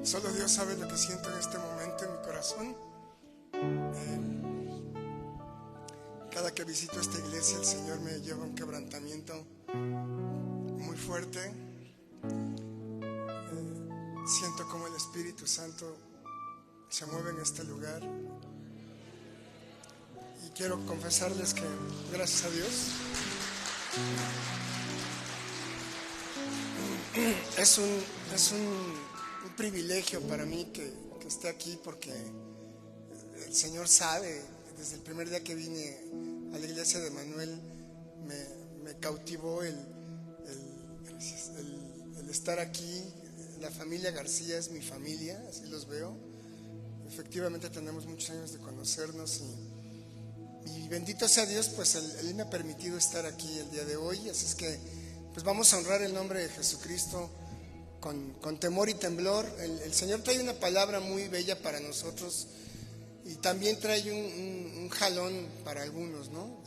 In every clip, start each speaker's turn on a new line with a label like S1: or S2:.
S1: Solo Dios sabe lo que siento en este momento en mi corazón. Cada que visito esta iglesia, el Señor me lleva a un quebrantamiento muy fuerte. Siento como el Espíritu Santo se mueve en este lugar. Y quiero confesarles que, gracias a Dios, es un privilegio para mí que esté aquí, porque el Señor sabe, desde el primer día que vine a la iglesia de Manuel, me cautivó el estar aquí. La familia García es mi familia, así los veo. Efectivamente tenemos muchos años de conocernos y bendito sea Dios, pues Él me ha permitido estar aquí el día de hoy. Así es que pues vamos a honrar el nombre de Jesucristo con temor y temblor. El Señor trae una palabra muy bella para nosotros y también trae un jalón para algunos, ¿no?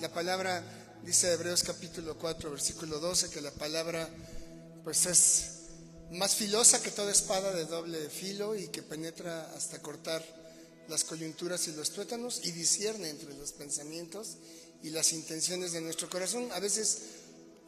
S1: La palabra dice Hebreos capítulo 4 versículo 12 que la palabra pues es más filosa que toda espada de doble filo y que penetra hasta cortar las coyunturas y los tuétanos y discierne entre los pensamientos y las intenciones de nuestro corazón. A veces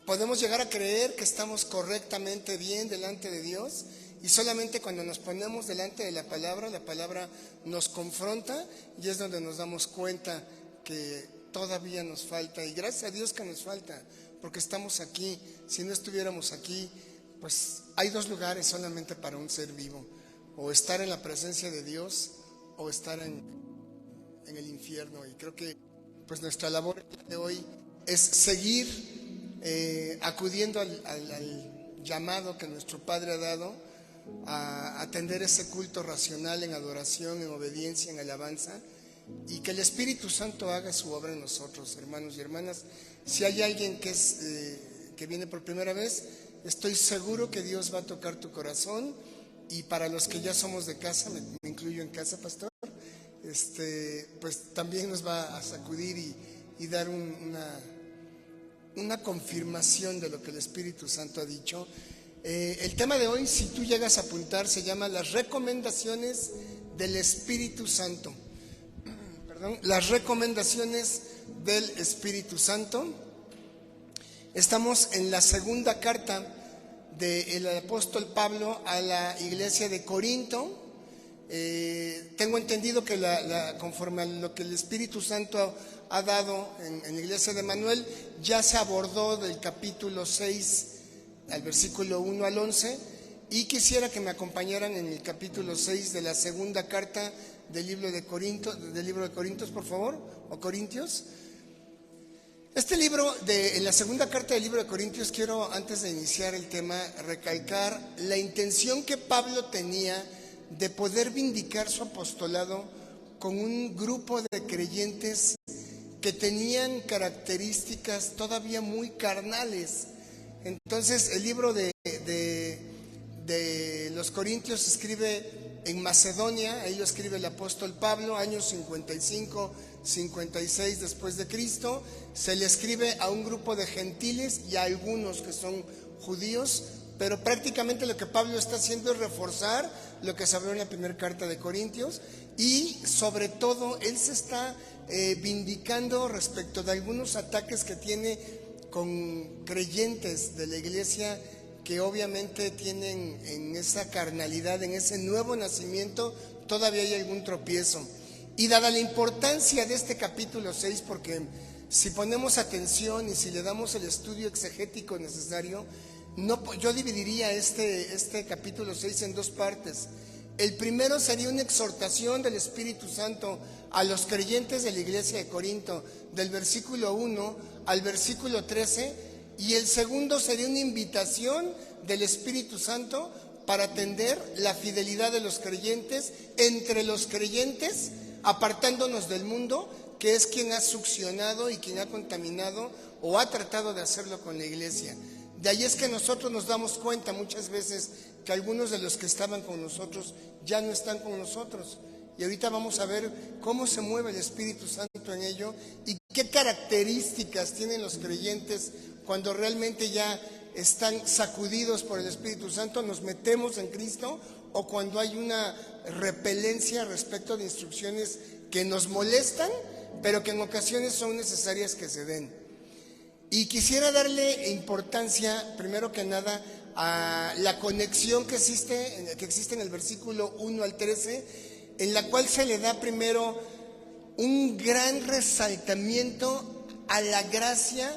S1: podemos llegar a creer que estamos correctamente bien delante de Dios, y solamente cuando nos ponemos delante de la palabra nos confronta y es donde nos damos cuenta que todavía nos falta, y gracias a Dios que nos falta, porque estamos aquí. Si no estuviéramos aquí, pues hay dos lugares solamente para un ser vivo: o estar en la presencia de Dios o estar en el infierno. Y creo que pues nuestra labor de hoy es seguir acudiendo al llamado que nuestro Padre ha dado, a atender ese culto racional en adoración, en obediencia, en alabanza, y que el Espíritu Santo haga su obra en nosotros, hermanos y hermanas. Si hay alguien que viene por primera vez, estoy seguro que Dios va a tocar tu corazón, y para los que ya somos de casa, me incluyo en casa, pastor, pues también nos va a sacudir y dar una confirmación de lo que el Espíritu Santo ha dicho. El tema de hoy, si tú llegas a apuntar, se llama las recomendaciones del Espíritu Santo. Perdón, las recomendaciones del Espíritu Santo. Estamos en la segunda carta del apóstol Pablo a la iglesia de Corinto. Tengo entendido que conforme a lo que el Espíritu Santo ha dado en la iglesia de Manuel, ya se abordó del capítulo 6 al versículo 1 al 11, y quisiera que me acompañaran en el capítulo 6 de la segunda carta del libro de Corintios, por favor, o Corintios. Este libro, en la segunda carta del libro de Corintios, quiero, antes de iniciar el tema, recalcar la intención que Pablo tenía de poder vindicar su apostolado con un grupo de creyentes que tenían características todavía muy carnales. Entonces el libro de los Corintios se escribe en Macedonia, ahí lo escribe el apóstol Pablo, años 55, 56 después de Cristo. Se le escribe a un grupo de gentiles y a algunos que son judíos, pero prácticamente lo que Pablo está haciendo es reforzar lo que se habló en la primera carta de Corintios, y sobre todo él se está vindicando respecto de algunos ataques que tiene con creyentes de la iglesia que obviamente tienen en esa carnalidad, en ese nuevo nacimiento, todavía hay algún tropiezo. Y dada la importancia de este capítulo 6, porque si ponemos atención y si le damos el estudio exegético necesario, yo dividiría este capítulo 6 en dos partes. El primero sería una exhortación del Espíritu Santo a los creyentes de la iglesia de Corinto, del versículo 1 al versículo 13, y el segundo sería una invitación del Espíritu Santo para atender la fidelidad de los creyentes entre los creyentes, apartándonos del mundo, que es quien ha succionado y quien ha contaminado o ha tratado de hacerlo con la iglesia. De ahí es que nosotros nos damos cuenta muchas veces que algunos de los que estaban con nosotros ya no están con nosotros. Y ahorita vamos a ver cómo se mueve el Espíritu Santo en ello y qué características tienen los creyentes cuando realmente ya están sacudidos por el Espíritu Santo, nos metemos en Cristo, o cuando hay una repelencia respecto de instrucciones que nos molestan, pero que en ocasiones son necesarias que se den. Y quisiera darle importancia, primero que nada, a la conexión que existe en el versículo 1 al 13, en la cual se le da primero un gran resaltamiento a la gracia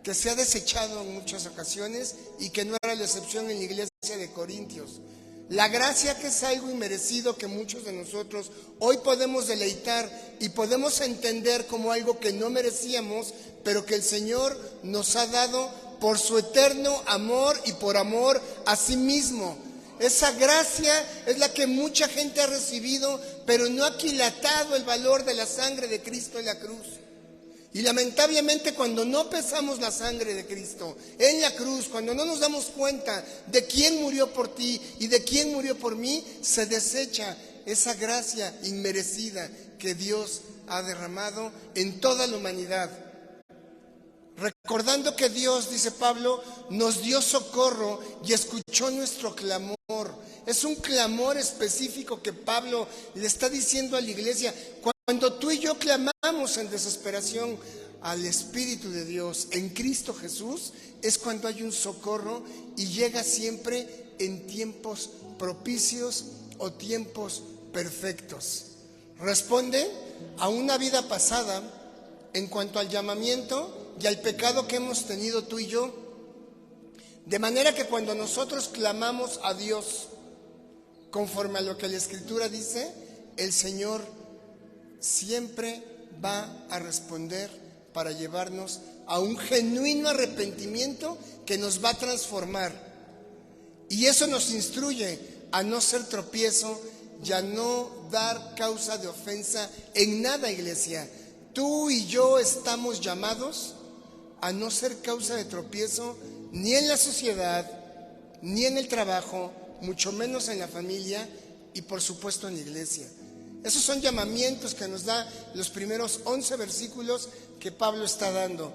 S1: que se ha desechado en muchas ocasiones y que no era la excepción en la iglesia de Corintios. La gracia, que es algo inmerecido que muchos de nosotros hoy podemos deleitar y podemos entender como algo que no merecíamos, pero que el Señor nos ha dado por su eterno amor y por amor a sí mismo. Esa gracia es la que mucha gente ha recibido, pero no ha aquilatado el valor de la sangre de Cristo en la cruz. Y lamentablemente, cuando no pesamos la sangre de Cristo en la cruz, cuando no nos damos cuenta de quién murió por ti y de quién murió por mí, se desecha esa gracia inmerecida que Dios ha derramado en toda la humanidad. Recordando que Dios, dice Pablo, nos dio socorro y escuchó nuestro clamor. Es un clamor específico que Pablo le está diciendo a la iglesia. Cuando tú y yo clamamos en desesperación al Espíritu de Dios en Cristo Jesús, es cuando hay un socorro y llega siempre en tiempos propicios o tiempos perfectos. Responde a una vida pasada en cuanto al llamamiento y al pecado que hemos tenido tú y yo. De manera que cuando nosotros clamamos a Dios conforme a lo que la Escritura dice, el Señor siempre va a responder para llevarnos a un genuino arrepentimiento que nos va a transformar. Y eso nos instruye a no ser tropiezo y a no dar causa de ofensa en nada, iglesia. Tú y yo estamos llamados a no ser causa de tropiezo ni en la sociedad, ni en el trabajo, mucho menos en la familia y por supuesto en la iglesia. Esos son llamamientos que nos da los primeros 11 versículos que Pablo está dando.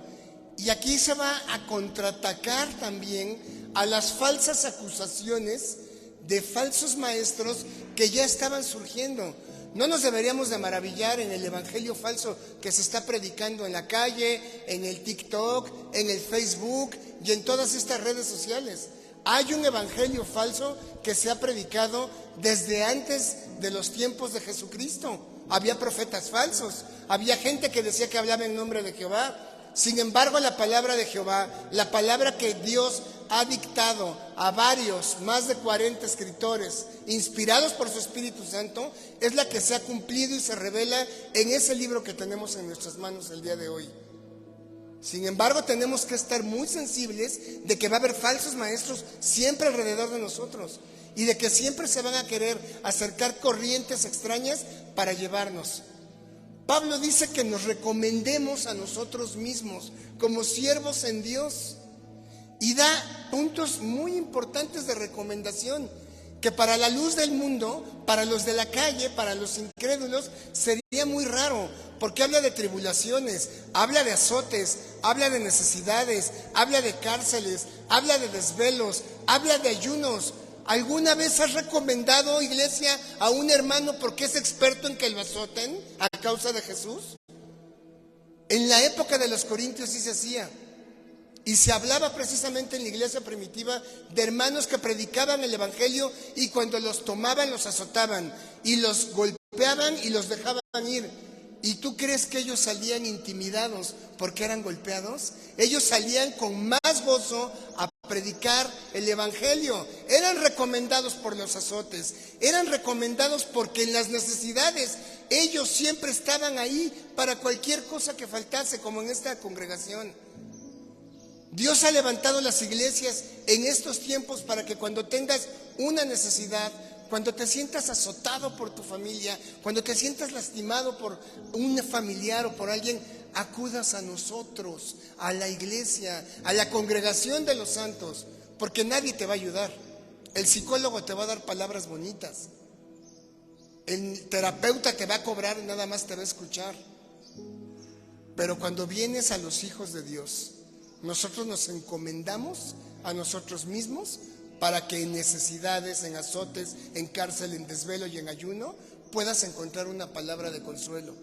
S1: Y aquí se va a contraatacar también a las falsas acusaciones de falsos maestros que ya estaban surgiendo. No nos deberíamos de maravillar en el evangelio falso que se está predicando en la calle, en el TikTok, en el Facebook y en todas estas redes sociales. Hay un evangelio falso que se ha predicado desde antes de los tiempos de Jesucristo. Había profetas falsos, había gente que decía que hablaba en nombre de Jehová. Sin embargo, la palabra de Jehová, la palabra que Dios ha dictado a varios, más de 40 escritores, inspirados por su Espíritu Santo, es la que se ha cumplido y se revela en ese libro que tenemos en nuestras manos el día de hoy. Sin embargo, tenemos que estar muy sensibles de que va a haber falsos maestros siempre alrededor de nosotros y de que siempre se van a querer acercar corrientes extrañas para llevarnos. Pablo dice que nos recomendemos a nosotros mismos como siervos en Dios y da puntos muy importantes de recomendación que para la luz del mundo, para los de la calle, para los incrédulos, sería muy raro, porque habla de tribulaciones, habla de azotes, habla de necesidades, habla de cárceles, habla de desvelos, habla de ayunos. ¿Alguna vez has recomendado, iglesia, a un hermano porque es experto en que lo azoten a causa de Jesús? En la época de los Corintios sí se hacía. Y se hablaba precisamente en la iglesia primitiva de hermanos que predicaban el evangelio y cuando los tomaban los azotaban y los golpeaban y los dejaban ir. ¿Y tú crees que ellos salían intimidados porque eran golpeados? Ellos salían con más gozo a predicar el evangelio. Eran recomendados por los azotes, eran recomendados porque en las necesidades ellos siempre estaban ahí para cualquier cosa que faltase, como en esta congregación. Dios ha levantado las iglesias en estos tiempos para que cuando tengas una necesidad, cuando te sientas azotado por tu familia, cuando te sientas lastimado por un familiar o por alguien, acudas a nosotros, a la iglesia, a la congregación de los santos, porque nadie te va a ayudar. El psicólogo te va a dar palabras bonitas, el terapeuta te va a cobrar y nada más te va a escuchar. Pero cuando vienes a los hijos de Dios, nosotros nos encomendamos a nosotros mismos para que en necesidades, en azotes, en cárcel, en desvelo y en ayuno puedas encontrar una palabra de consuelo.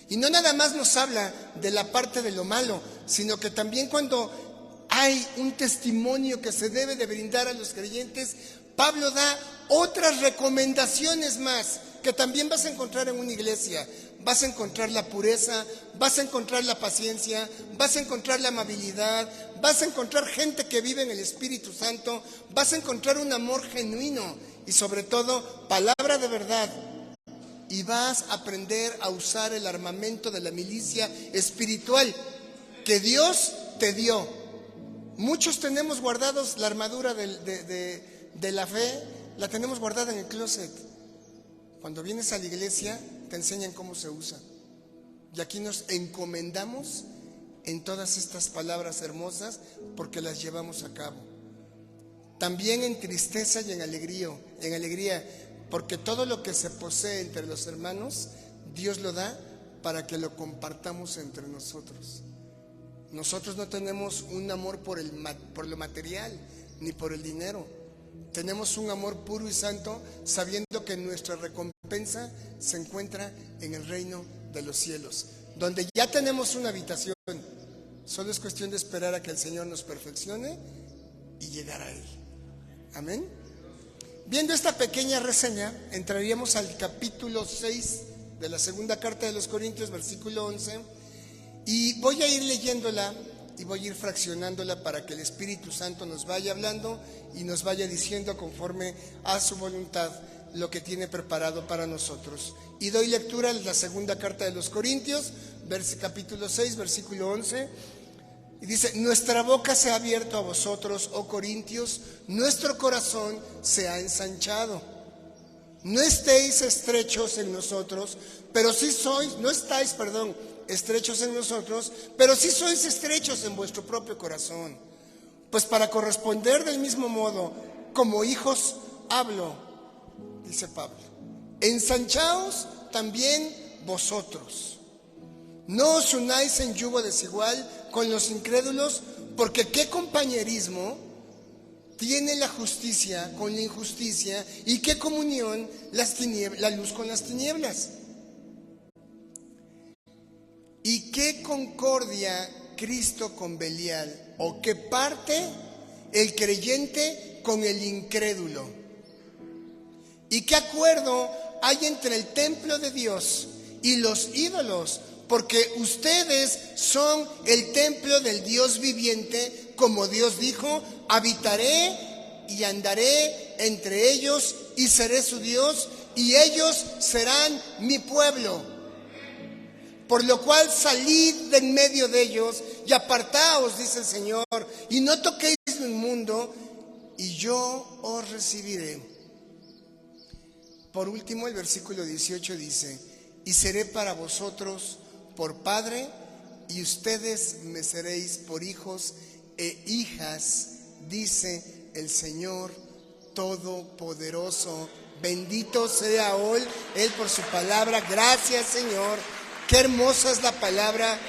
S1: Y no nada más nos habla de la parte de lo malo, sino que también cuando hay un testimonio que se debe de brindar a los creyentes, Pablo da otras recomendaciones más que también vas a encontrar en una iglesia. Vas a encontrar la pureza, vas a encontrar la paciencia, vas a encontrar la amabilidad, vas a encontrar gente que vive en el Espíritu Santo, vas a encontrar un amor genuino y sobre todo palabra de verdad. Y vas a aprender a usar el armamento de la milicia espiritual que Dios te dio. Muchos tenemos guardados la armadura de la fe, la tenemos guardada en el closet. Cuando vienes a la iglesia te enseñan cómo se usa. Y aquí nos encomendamos en todas estas palabras hermosas porque las llevamos a cabo. También en tristeza y en alegría, porque todo lo que se posee entre los hermanos, Dios lo da para que lo compartamos entre nosotros. Nosotros no tenemos un amor por lo material ni por el dinero. Tenemos un amor puro y santo, sabiendo que nuestra recompensa se encuentra en el reino de los cielos, donde ya tenemos una habitación. Solo es cuestión de esperar a que el Señor nos perfeccione y llegar a Él. Amén. Viendo esta pequeña reseña, entraríamos al capítulo 6 de la segunda carta de los Corintios, versículo 11, y voy a ir leyéndola y voy a ir fraccionándola para que el Espíritu Santo nos vaya hablando y nos vaya diciendo conforme a su voluntad lo que tiene preparado para nosotros. Y doy lectura a la segunda carta de los Corintios, capítulo 6, versículo 11, y dice: nuestra boca se ha abierto a vosotros, oh Corintios, nuestro corazón se ha ensanchado. No estéis estrechos en nosotros, pero sí sois, no estáis, perdón, estrechos en nosotros, pero sí sois estrechos en vuestro propio corazón. Pues para corresponder del mismo modo, como hijos hablo, dice Pablo, ensanchaos también vosotros. No os unáis en yugo desigual con los incrédulos, porque qué compañerismo tiene la justicia con la injusticia, y qué comunión la luz con las tinieblas. ¿Y qué concordia Cristo con Belial? ¿O qué parte el creyente con el incrédulo? ¿Y qué acuerdo hay entre el templo de Dios y los ídolos? Porque ustedes son el templo del Dios viviente, como Dios dijo: habitaré y andaré entre ellos y seré su Dios, y ellos serán mi pueblo. Por lo cual salid de en medio de ellos y apartaos, dice el Señor, y no toquéis lo inmundo, y yo os recibiré. Por último, el versículo 18 dice: y seré para vosotros por padre, y ustedes me seréis por hijos e hijas, dice el Señor Todopoderoso. Bendito sea hoy Él por su palabra. Gracias, Señor. Qué hermosa es la palabra,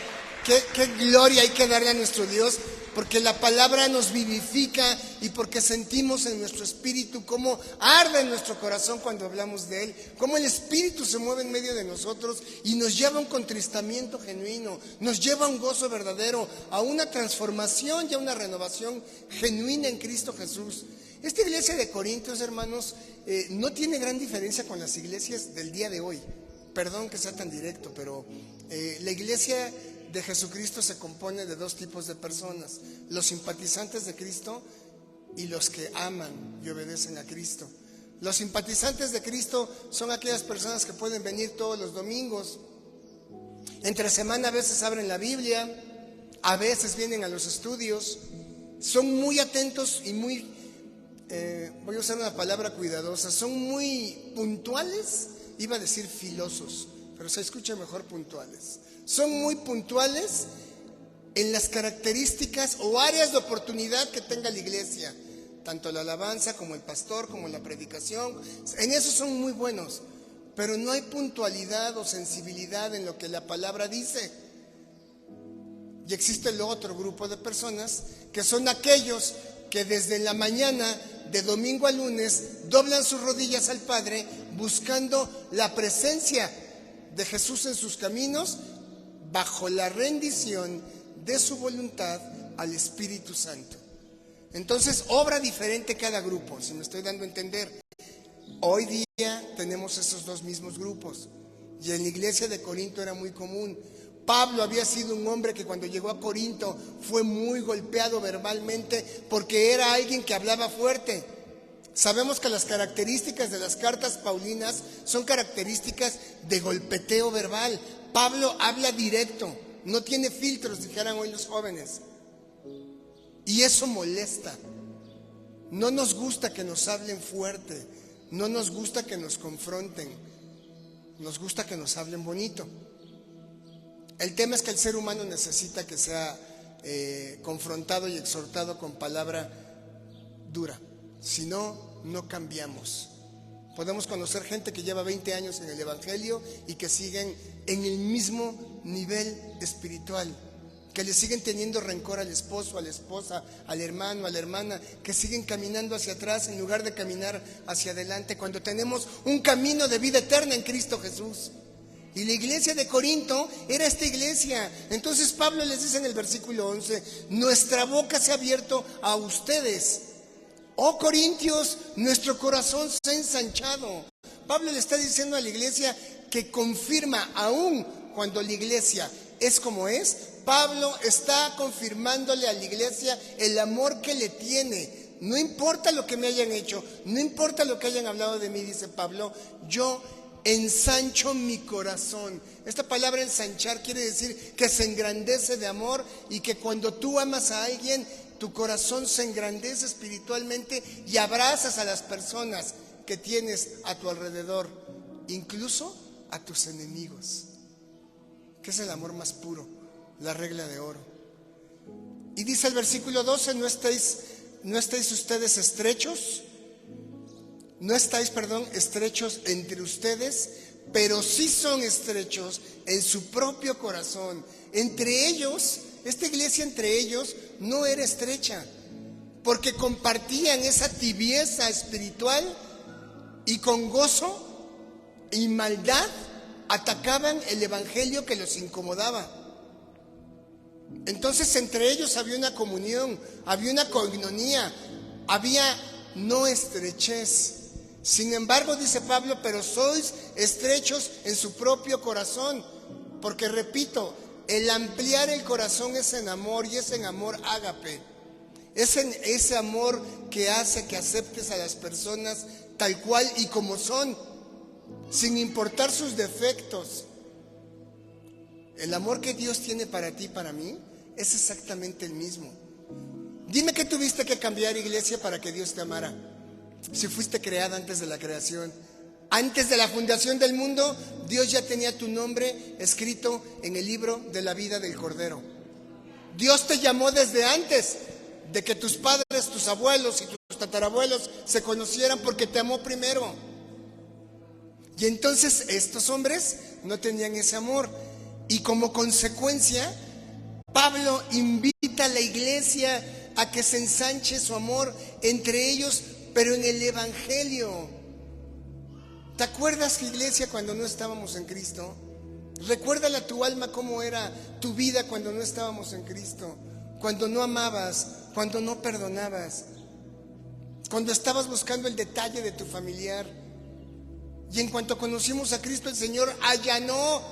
S1: qué gloria hay que darle a nuestro Dios, porque la palabra nos vivifica y porque sentimos en nuestro espíritu cómo arde en nuestro corazón cuando hablamos de Él, cómo el Espíritu se mueve en medio de nosotros y nos lleva a un contristamiento genuino, nos lleva a un gozo verdadero, a una transformación y a una renovación genuina en Cristo Jesús. Esta iglesia de Corintios, hermanos, no tiene gran diferencia con las iglesias del día de hoy. Perdón que sea tan directo, pero la iglesia de Jesucristo se compone de dos tipos de personas: los simpatizantes de Cristo y los que aman y obedecen a Cristo. Los simpatizantes de Cristo son aquellas personas que pueden venir todos los domingos. Entre semana a veces abren la Biblia, a veces vienen a los estudios, son muy atentos y muy, voy a usar una palabra cuidadosa, son muy puntuales. Iba a decir filosos, pero se escucha mejor puntuales. Son muy puntuales en las características o áreas de oportunidad que tenga la iglesia, tanto la alabanza como el pastor, como la predicación. En eso son muy buenos, pero no hay puntualidad o sensibilidad en lo que la palabra dice. Y existe el otro grupo de personas que son aquellos que desde la mañana, de domingo a lunes, doblan sus rodillas al Padre buscando la presencia de Jesús en sus caminos, bajo la rendición de su voluntad al Espíritu Santo. Entonces, obra diferente cada grupo, si me estoy dando a entender. Hoy día tenemos esos dos mismos grupos, y en la iglesia de Corinto era muy común. Pablo había sido un hombre que cuando llegó a Corinto fue muy golpeado verbalmente porque era alguien que hablaba fuerte. Sabemos que las características de las cartas paulinas son características de golpeteo verbal. Pablo habla directo, no tiene filtros, dijeran hoy los jóvenes. Y eso molesta. No nos gusta que nos hablen fuerte, no nos gusta que nos confronten, nos gusta que nos hablen bonito. El tema es que el ser humano necesita que sea confrontado y exhortado con palabra dura. Si no, no cambiamos. Podemos conocer gente que lleva 20 años en el Evangelio y que siguen en el mismo nivel espiritual, que le siguen teniendo rencor al esposo, a la esposa, al hermano, a la hermana, que siguen caminando hacia atrás en lugar de caminar hacia adelante, cuando tenemos un camino de vida eterna en Cristo Jesús. Y la iglesia de Corinto era esta iglesia. Entonces Pablo les dice en el versículo 11, nuestra boca se ha abierto a ustedes. Oh Corintios, nuestro corazón se ha ensanchado. Pablo le está diciendo a la iglesia que confirma, aún cuando la iglesia es como es, Pablo está confirmándole a la iglesia el amor que le tiene. No importa lo que me hayan hecho, no importa lo que hayan hablado de mí, dice Pablo, yo ensancho mi corazón. Esta palabra ensanchar quiere decir que se engrandece de amor, y que cuando tú amas a alguien, tu corazón se engrandece espiritualmente y abrazas a las personas que tienes a tu alrededor, incluso a tus enemigos, que es el amor más puro, la regla de oro. Y dice el versículo 12, no estáis ustedes estrechos, estrechos entre ustedes, pero sí son estrechos en su propio corazón. Entre ellos, esta iglesia entre ellos no era estrecha, porque compartían esa tibieza espiritual y con gozo y maldad atacaban el evangelio que los incomodaba. Entonces entre ellos había una comunión, había una coinonía, había no estrechez. Sin embargo, dice Pablo, pero sois estrechos en su propio corazón, porque repito, el ampliar el corazón es en amor, y es en amor ágape. Es en ese amor que hace que aceptes a las personas tal cual y como son, sin importar sus defectos. El amor que Dios tiene para ti y para mí es exactamente el mismo. Dime qué tuviste que cambiar, iglesia, para que Dios te amara. Si fuiste creada antes de la creación, antes de la fundación del mundo, Dios ya tenía tu nombre escrito en el libro de la vida del Cordero. Dios te llamó desde antes de que tus padres, tus abuelos y tus tatarabuelos se conocieran, porque te amó primero. Y entonces estos hombres no tenían ese amor, y como consecuencia Pablo invita a la iglesia a que se ensanche su amor entre ellos, pero en el evangelio. ¿Te acuerdas, iglesia, cuando no estábamos en Cristo? Recuérdale a tu alma cómo era tu vida cuando no estábamos en Cristo, cuando no amabas, cuando no perdonabas, cuando estabas buscando el detalle de tu familiar. Y en cuanto conocimos a Cristo, el Señor allanó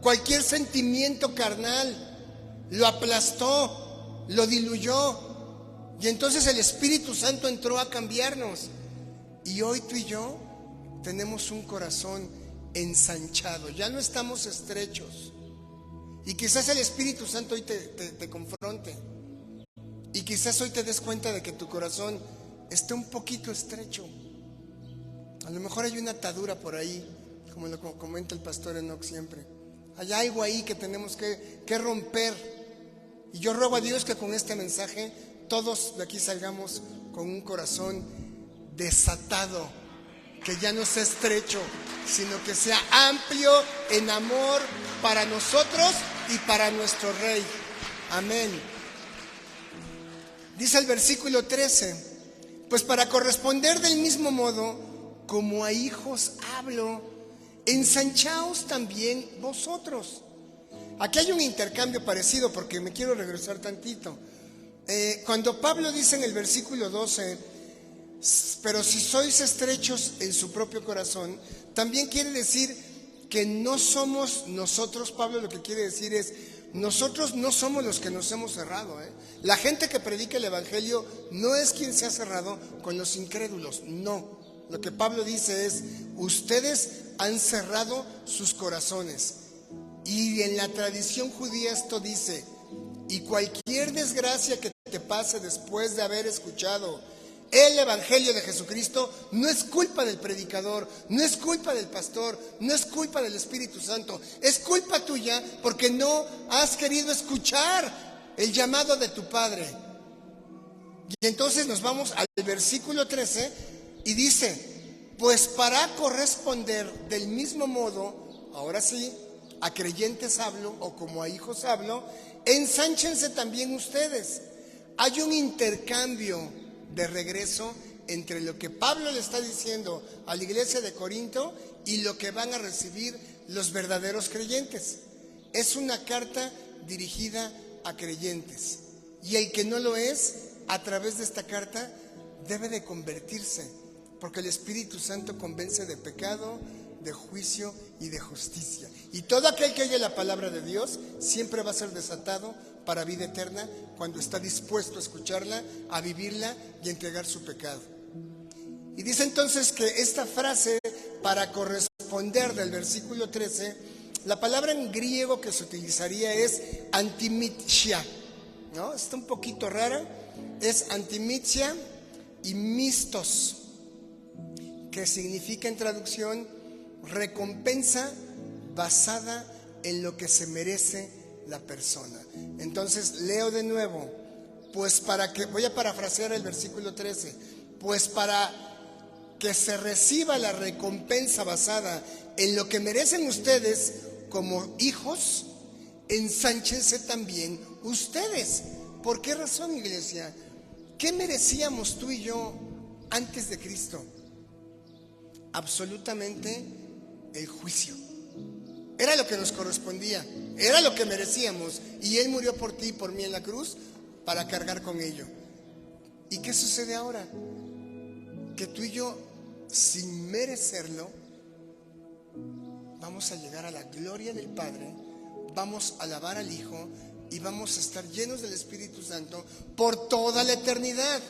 S1: cualquier sentimiento carnal, lo aplastó, lo diluyó, y entonces el Espíritu Santo entró a cambiarnos. Y hoy tú y yo tenemos un corazón ensanchado, ya no estamos estrechos. Y quizás el Espíritu Santo hoy te confronte, y quizás hoy te des cuenta de que tu corazón está un poquito estrecho. A lo mejor hay una atadura por ahí, como lo comenta el pastor Enoch siempre. Hay algo ahí que tenemos que romper. Y yo ruego a Dios que con este mensaje todos de aquí salgamos con un corazón desatado, que ya no sea estrecho, sino que sea amplio en amor para nosotros y para nuestro Rey. Amén. Dice el versículo 13, pues para corresponder del mismo modo, como a hijos hablo, ensanchaos también vosotros. Aquí hay un intercambio parecido porque me quiero regresar tantito. Cuando Pablo dice en el versículo 12, pero si sois estrechos en su propio corazón, también quiere decir que no somos nosotros. Pablo lo que quiere decir es, nosotros no somos los que nos hemos cerrado. La gente que predica el evangelio no es quien se ha cerrado con los incrédulos, no. Lo que Pablo dice es, ustedes han cerrado sus corazones. Y en la tradición judía esto dice, y cualquier desgracia que te pase después de haber escuchado el evangelio de Jesucristo, no es culpa del predicador, no es culpa del pastor, no es culpa del Espíritu Santo, es culpa tuya porque no has querido escuchar el llamado de tu Padre. Y entonces nos vamos al versículo 13 y dice, pues para corresponder del mismo modo, ahora sí, a creyentes hablo o como a hijos hablo, ensánchense también ustedes. Hay un intercambio de regreso entre lo que Pablo le está diciendo a la iglesia de Corinto y lo que van a recibir los verdaderos creyentes. Es una carta dirigida a creyentes, y el que no lo es, a través de esta carta debe de convertirse, porque el Espíritu Santo convence de pecado, de juicio y de justicia. Y todo aquel que oye la palabra de Dios siempre va a ser desatado para vida eterna cuando está dispuesto a escucharla, a vivirla y a entregar su pecado. Y dice entonces que esta frase, para corresponder del versículo 13, la palabra en griego que se utilizaría es antimitsia, ¿no? Está un poquito rara, es antimitsia y mistos, que significa en traducción recompensa basada en lo que se merece la persona. Entonces leo de nuevo, pues para que, voy a parafrasear el versículo 13, pues para que se reciba la recompensa basada en lo que merecen ustedes como hijos, ensánchense también ustedes. ¿Por qué razón, iglesia? ¿Qué merecíamos tú y yo antes de Cristo? Absolutamente el juicio. Era lo que nos correspondía, era lo que merecíamos, y Él murió por ti y por mí en la cruz para cargar con ello. ¿Y qué sucede ahora? Que tú y yo, sin merecerlo, vamos a llegar a la gloria del Padre, vamos a alabar al Hijo y vamos a estar llenos del Espíritu Santo por toda la eternidad.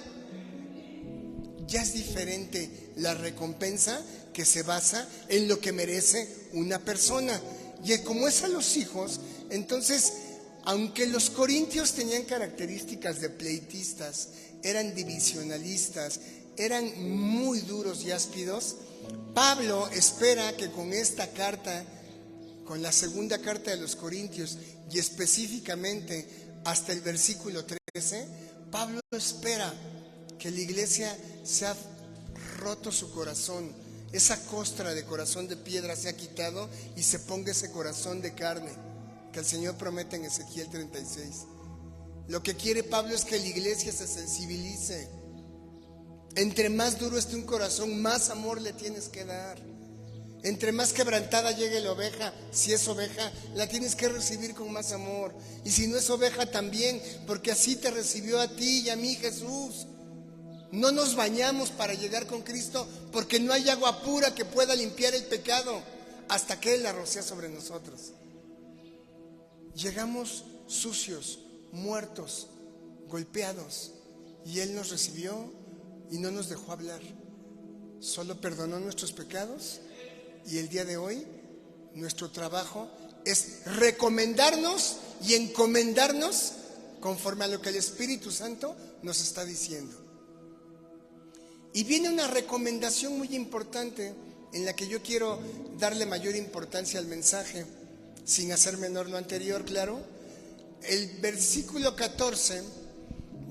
S1: Ya es diferente la recompensa que se basa en lo que merece una persona. Y como es a los hijos, entonces, aunque los corintios tenían características de pleitistas, eran divisionalistas, eran muy duros y áspidos, Pablo espera que con esta carta, con la segunda carta de los Corintios, y específicamente hasta el versículo 13, Pablo espera que la iglesia se ha roto su corazón, esa costra de corazón de piedra se ha quitado y se ponga ese corazón de carne que el Señor promete en Ezequiel 36. Lo que quiere Pablo es que la iglesia se sensibilice. Entre más duro esté un corazón, más amor le tienes que dar. Entre más quebrantada llegue la oveja, si es oveja, la tienes que recibir con más amor. Y si no es oveja también, porque así te recibió a ti y a mí Jesús. No nos bañamos para llegar con Cristo porque no hay agua pura que pueda limpiar el pecado hasta que Él la rocea sobre nosotros. Llegamos sucios, muertos, golpeados, y Él nos recibió y no nos dejó hablar. Solo perdonó nuestros pecados, y el día de hoy nuestro trabajo es recomendarnos y encomendarnos conforme a lo que el Espíritu Santo nos está diciendo. Y viene una recomendación muy importante en la que yo quiero darle mayor importancia al mensaje, sin hacer menor lo anterior, claro. El versículo 14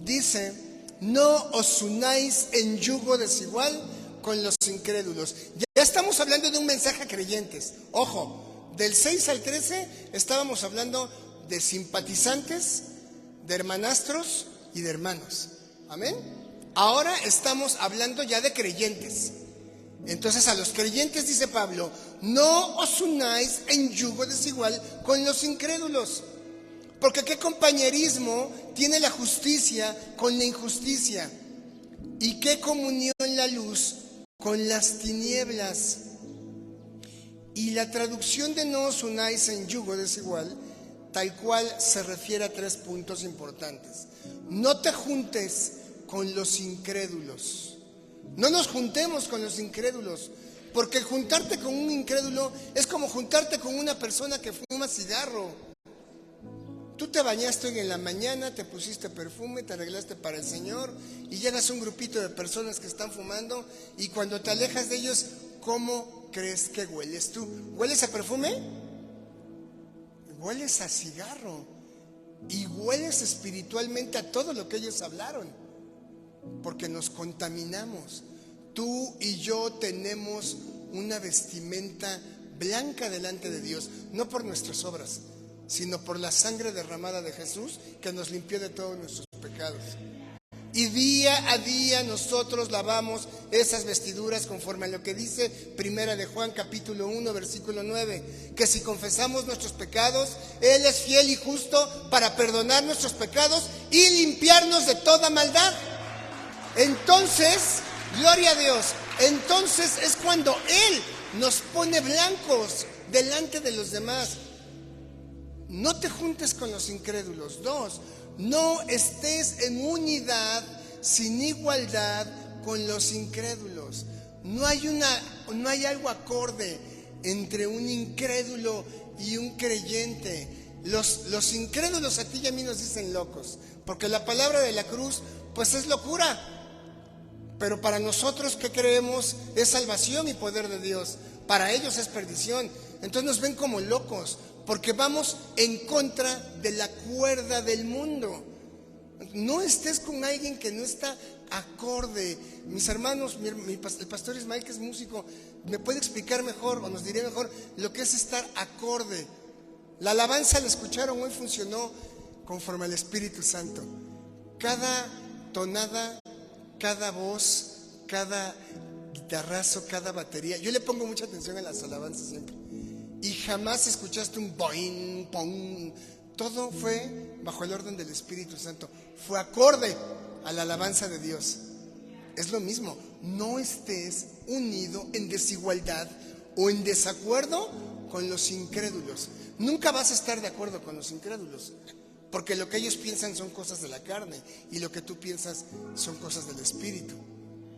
S1: dice: no os unáis en yugo desigual con los incrédulos. Ya estamos hablando de un mensaje a creyentes. Ojo, del 6 al 13 estábamos hablando de simpatizantes, de hermanastros y de hermanos. Amén. Ahora estamos hablando ya de creyentes. Entonces a los creyentes dice Pablo: no os unáis en yugo desigual con los incrédulos. Porque ¿qué compañerismo tiene la justicia con la injusticia? ¿Y qué comunión la luz con las tinieblas? Y la traducción de no os unáis en yugo desigual, tal cual se refiere a 3 puntos importantes. No te juntes con los incrédulos. No nos juntemos con los incrédulos, porque juntarte con un incrédulo es como juntarte con una persona que fuma cigarro. Tú te bañaste hoy en la mañana, te pusiste perfume, te arreglaste para el Señor y llegas a un grupito de personas que están fumando, y cuando te alejas de ellos, ¿cómo crees que hueles tú? ¿Hueles a perfume? Hueles a cigarro, y hueles espiritualmente a todo lo que ellos hablaron, porque nos contaminamos. Tú y yo tenemos una vestimenta blanca delante de Dios, no por nuestras obras, sino por la sangre derramada de Jesús, que nos limpió de todos nuestros pecados. Y día a día nosotros lavamos esas vestiduras conforme a lo que dice Primera de Juan capítulo 1 versículo 9, que si confesamos nuestros pecados, Él es fiel y justo para perdonar nuestros pecados y limpiarnos de toda maldad. Entonces, gloria a Dios, entonces es cuando Él nos pone blancos delante de los demás. No te juntes con los incrédulos. 2, no estés en unidad sin igualdad con los incrédulos. No hay algo acorde entre un incrédulo y un creyente. Los incrédulos a ti y a mí nos dicen locos, porque la palabra de la cruz pues es locura. Pero para nosotros que creemos es salvación y poder de Dios. Para ellos es perdición. Entonces nos ven como locos, porque vamos en contra de la cuerda del mundo. No estés con alguien que no está acorde. Mis hermanos, el pastor Ismael, que es músico, me puede explicar mejor, o nos diría mejor, lo que es estar acorde. La alabanza, la escucharon, hoy funcionó conforme al Espíritu Santo. Cada tonada, cada voz, cada guitarrazo, cada batería. Yo le pongo mucha atención a las alabanzas siempre. Y jamás escuchaste un boing, pong. Todo fue bajo el orden del Espíritu Santo. Fue acorde a la alabanza de Dios. Es lo mismo. No estés unido en desigualdad o en desacuerdo con los incrédulos. Nunca vas a estar de acuerdo con los incrédulos, porque lo que ellos piensan son cosas de la carne y lo que tú piensas son cosas del Espíritu.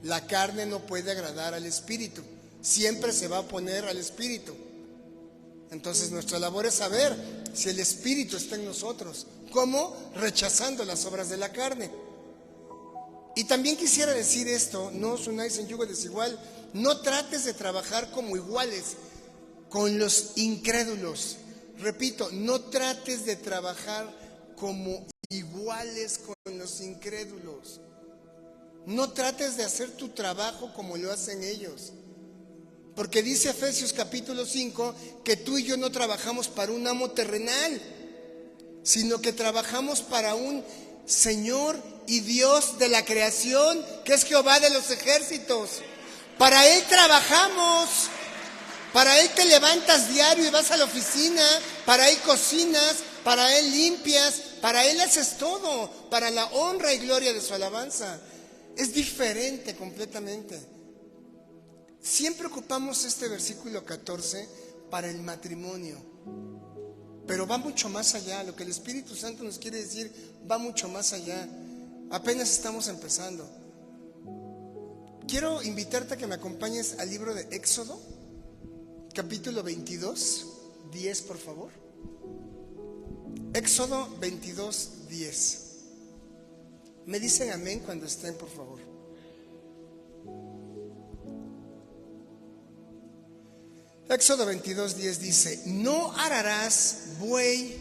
S1: La carne no puede agradar al Espíritu, siempre se va a oponer al Espíritu. Entonces nuestra labor es saber si el Espíritu está en nosotros. ¿Cómo? Rechazando las obras de la carne. Y también quisiera decir esto: no os unáis en yugo desigual. No trates de trabajar como iguales con los incrédulos. Repito, no trates de trabajar como iguales con los incrédulos. No trates de hacer tu trabajo como lo hacen ellos. Porque dice Efesios capítulo 5 que tú y yo no trabajamos para un amo terrenal, sino que trabajamos para un Señor y Dios de la creación, que es Jehová de los ejércitos. Para Él trabajamos. Para Él te levantas diario y vas a la oficina. Para Él cocinas. Para Él limpias. Para Él haces todo, para la honra y gloria de su alabanza. Es diferente completamente. Siempre ocupamos este versículo 14 para el matrimonio, pero va mucho más allá. Lo que el Espíritu Santo nos quiere decir va mucho más allá. Apenas estamos empezando. Quiero invitarte a que me acompañes al libro de Éxodo, capítulo 22, 10, por favor. Éxodo 22, 10. Me dicen amén cuando estén, por favor. Éxodo 22, 10 dice: no ararás buey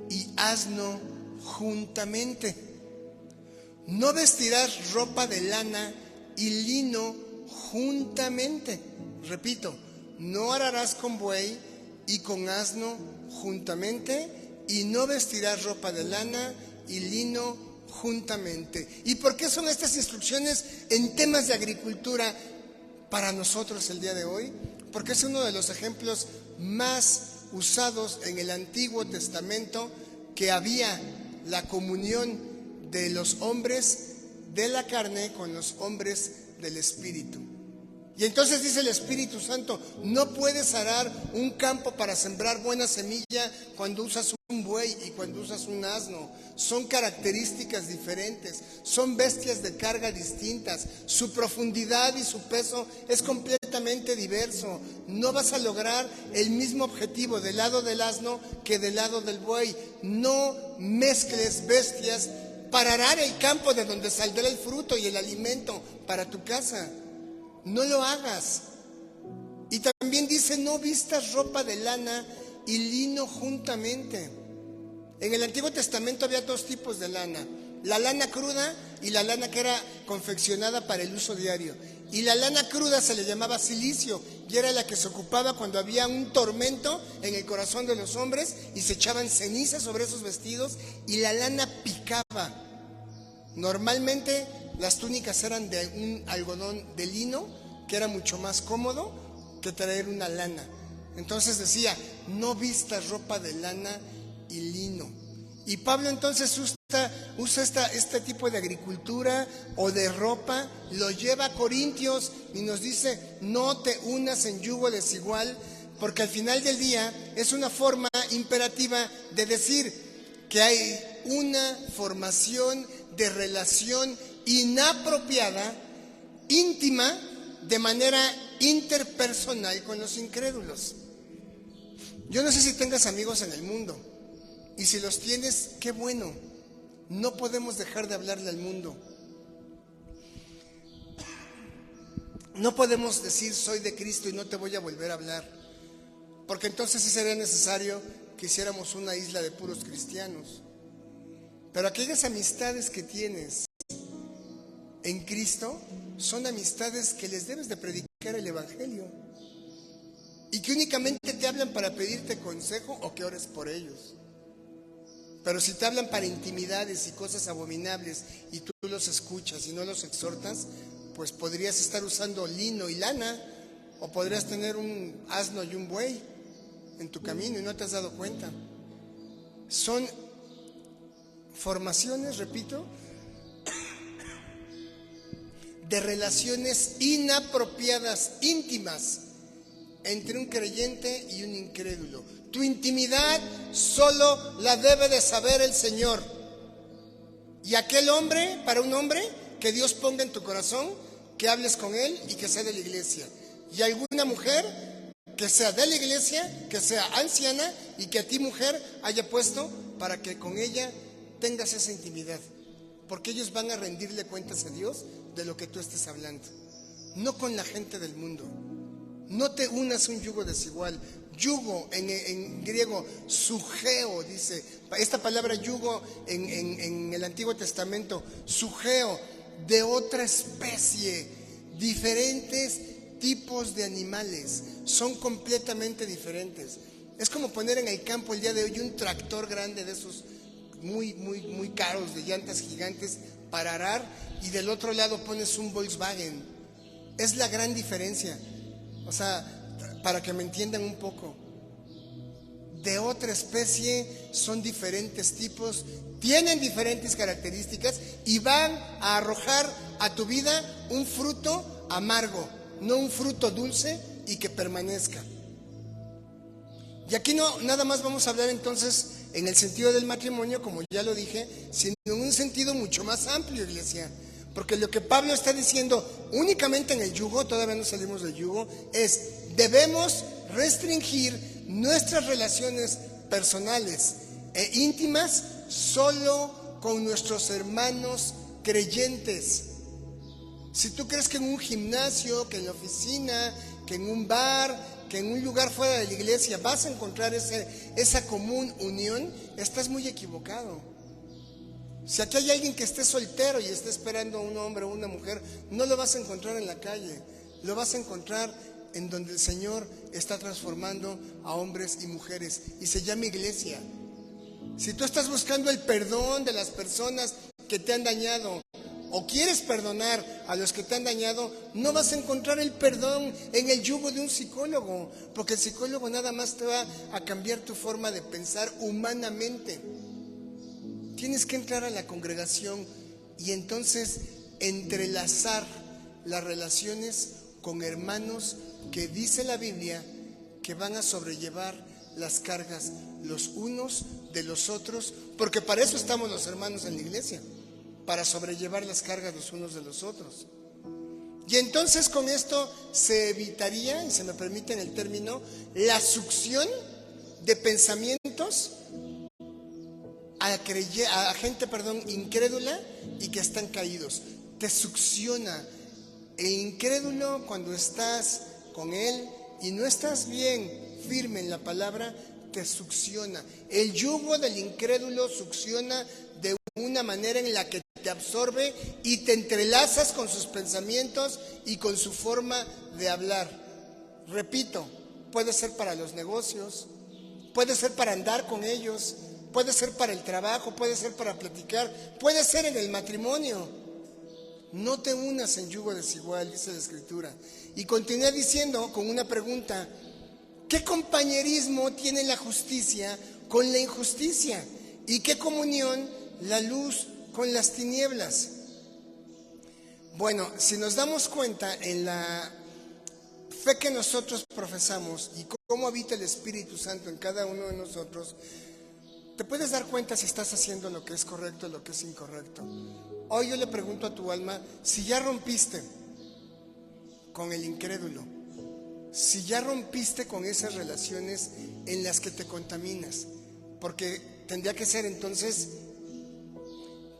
S1: y asno juntamente, no vestirás ropa de lana y lino juntamente. Repito, no ararás con buey y con asno juntamente, y no vestirás ropa de lana y lino juntamente. ¿Y por qué son estas instrucciones en temas de agricultura para nosotros el día de hoy? Porque es uno de los ejemplos más usados en el Antiguo Testamento, que había la comunión de los hombres de la carne con los hombres del Espíritu. Y entonces dice el Espíritu Santo: no puedes arar un campo para sembrar buena semilla cuando usas un buey y cuando usas un asno. Son características diferentes, son bestias de carga distintas, su profundidad y su peso es completamente diverso. No vas a lograr el mismo objetivo del lado del asno que del lado del buey. No mezcles bestias para arar el campo de donde saldrá el fruto y el alimento para tu casa. No lo hagas. Y también dice: no vistas ropa de lana y lino juntamente. En el Antiguo Testamento había dos tipos de lana: la lana cruda y la lana que era confeccionada para el uso diario. Y la lana cruda se le llamaba silicio, y era la que se ocupaba cuando había un tormento en el corazón de los hombres y se echaban cenizas sobre esos vestidos y la lana picaba. Normalmente las túnicas eran de un algodón de lino, que era mucho más cómodo que traer una lana. Entonces decía: no vistas ropa de lana y lino. Y Pablo entonces usa este tipo de agricultura o de ropa, lo lleva a Corintios y nos dice: no te unas en yugo desigual, porque al final del día es una forma imperativa de decir que hay una formación de relación inapropiada, íntima, de manera interpersonal con los incrédulos. Yo no sé si tengas amigos en el mundo, y si los tienes, qué bueno. No podemos dejar de hablarle al mundo. No podemos decir: soy de Cristo y no te voy a volver a hablar, porque entonces sí sería necesario que hiciéramos una isla de puros cristianos. Pero aquellas amistades que tienes en Cristo son amistades que les debes de predicar el Evangelio, y que únicamente te hablan para pedirte consejo o que ores por ellos. Pero si te hablan para intimidades y cosas abominables y tú los escuchas y no los exhortas, pues podrías estar usando lino y lana, o podrías tener un asno y un buey en tu camino y no te has dado cuenta. Son formaciones, repito, de relaciones inapropiadas, íntimas, entre un creyente y un incrédulo. Tu intimidad solo la debe de saber el Señor. Y aquel hombre, para un hombre que Dios ponga en tu corazón, que hables con él y que sea de la iglesia. Y alguna mujer que sea de la iglesia, que sea anciana y que a ti, mujer, haya puesto para que con ella tengas esa intimidad. Porque ellos van a rendirle cuentas a Dios de lo que tú estés hablando. No con la gente del mundo. No te unas un yugo desigual. Yugo en griego, sugeo, dice. Esta palabra yugo en el Antiguo Testamento, sugeo, de otra especie. Diferentes tipos de animales. Son completamente diferentes. Es como poner en el campo el día de hoy un tractor grande de esos muy caros, de llantas gigantes para arar, y del otro lado pones un Volkswagen. Es la gran diferencia. O sea, para que me entiendan un poco, de otra especie, son diferentes tipos, tienen diferentes características y van a arrojar a tu vida un fruto amargo, no un fruto dulce y que permanezca. Y aquí no nada más vamos a hablar entonces en el sentido del matrimonio, como ya lo dije, sino en un sentido mucho más amplio, iglesia. Porque lo que Pablo está diciendo únicamente en el yugo, todavía no salimos del yugo, es: debemos restringir nuestras relaciones personales e íntimas solo con nuestros hermanos creyentes. Si tú crees que en un gimnasio, que en la oficina, que en un bar, que en un lugar fuera de la iglesia vas a encontrar esa común unión, estás muy equivocado. Si aquí hay alguien que esté soltero y esté esperando a un hombre o una mujer, no lo vas a encontrar en la calle, lo vas a encontrar en donde el Señor está transformando a hombres y mujeres, y se llama iglesia. Si tú estás buscando el perdón de las personas que te han dañado, o quieres perdonar a los que te han dañado, no vas a encontrar el perdón en el yugo de un psicólogo, porque el psicólogo nada más te va a cambiar tu forma de pensar humanamente. Tienes que entrar a la congregación y entonces entrelazar las relaciones con hermanos que dice la Biblia que van a sobrellevar las cargas los unos de los otros, porque para eso estamos los hermanos en la iglesia, para sobrellevar las cargas los unos de los otros. Y entonces con esto se evitaría, y se me permite el término, la succión de pensamientos a gente incrédula y que están caídos. Te succiona. El incrédulo, cuando estás con él y no estás bien firme en la palabra, te succiona. El yugo del incrédulo succiona de una manera en la que te absorbe y te entrelazas con sus pensamientos y con su forma de hablar. Repito, puede ser para los negocios, puede ser para andar con ellos, puede ser para el trabajo, puede ser para platicar, puede ser en el matrimonio. No te unas en yugo desigual, dice la Escritura. Y continúa diciendo con una pregunta: ¿qué compañerismo tiene la justicia con la injusticia? ¿Y qué comunión la luz con las tinieblas? Bueno, si nos damos cuenta en la fe que nosotros profesamos y cómo habita el Espíritu Santo en cada uno de nosotros, te puedes dar cuenta si estás haciendo lo que es correcto o lo que es incorrecto. Hoy yo le pregunto a tu alma, si ya rompiste con el incrédulo, si ya rompiste con esas relaciones en las que te contaminas, porque tendría que ser entonces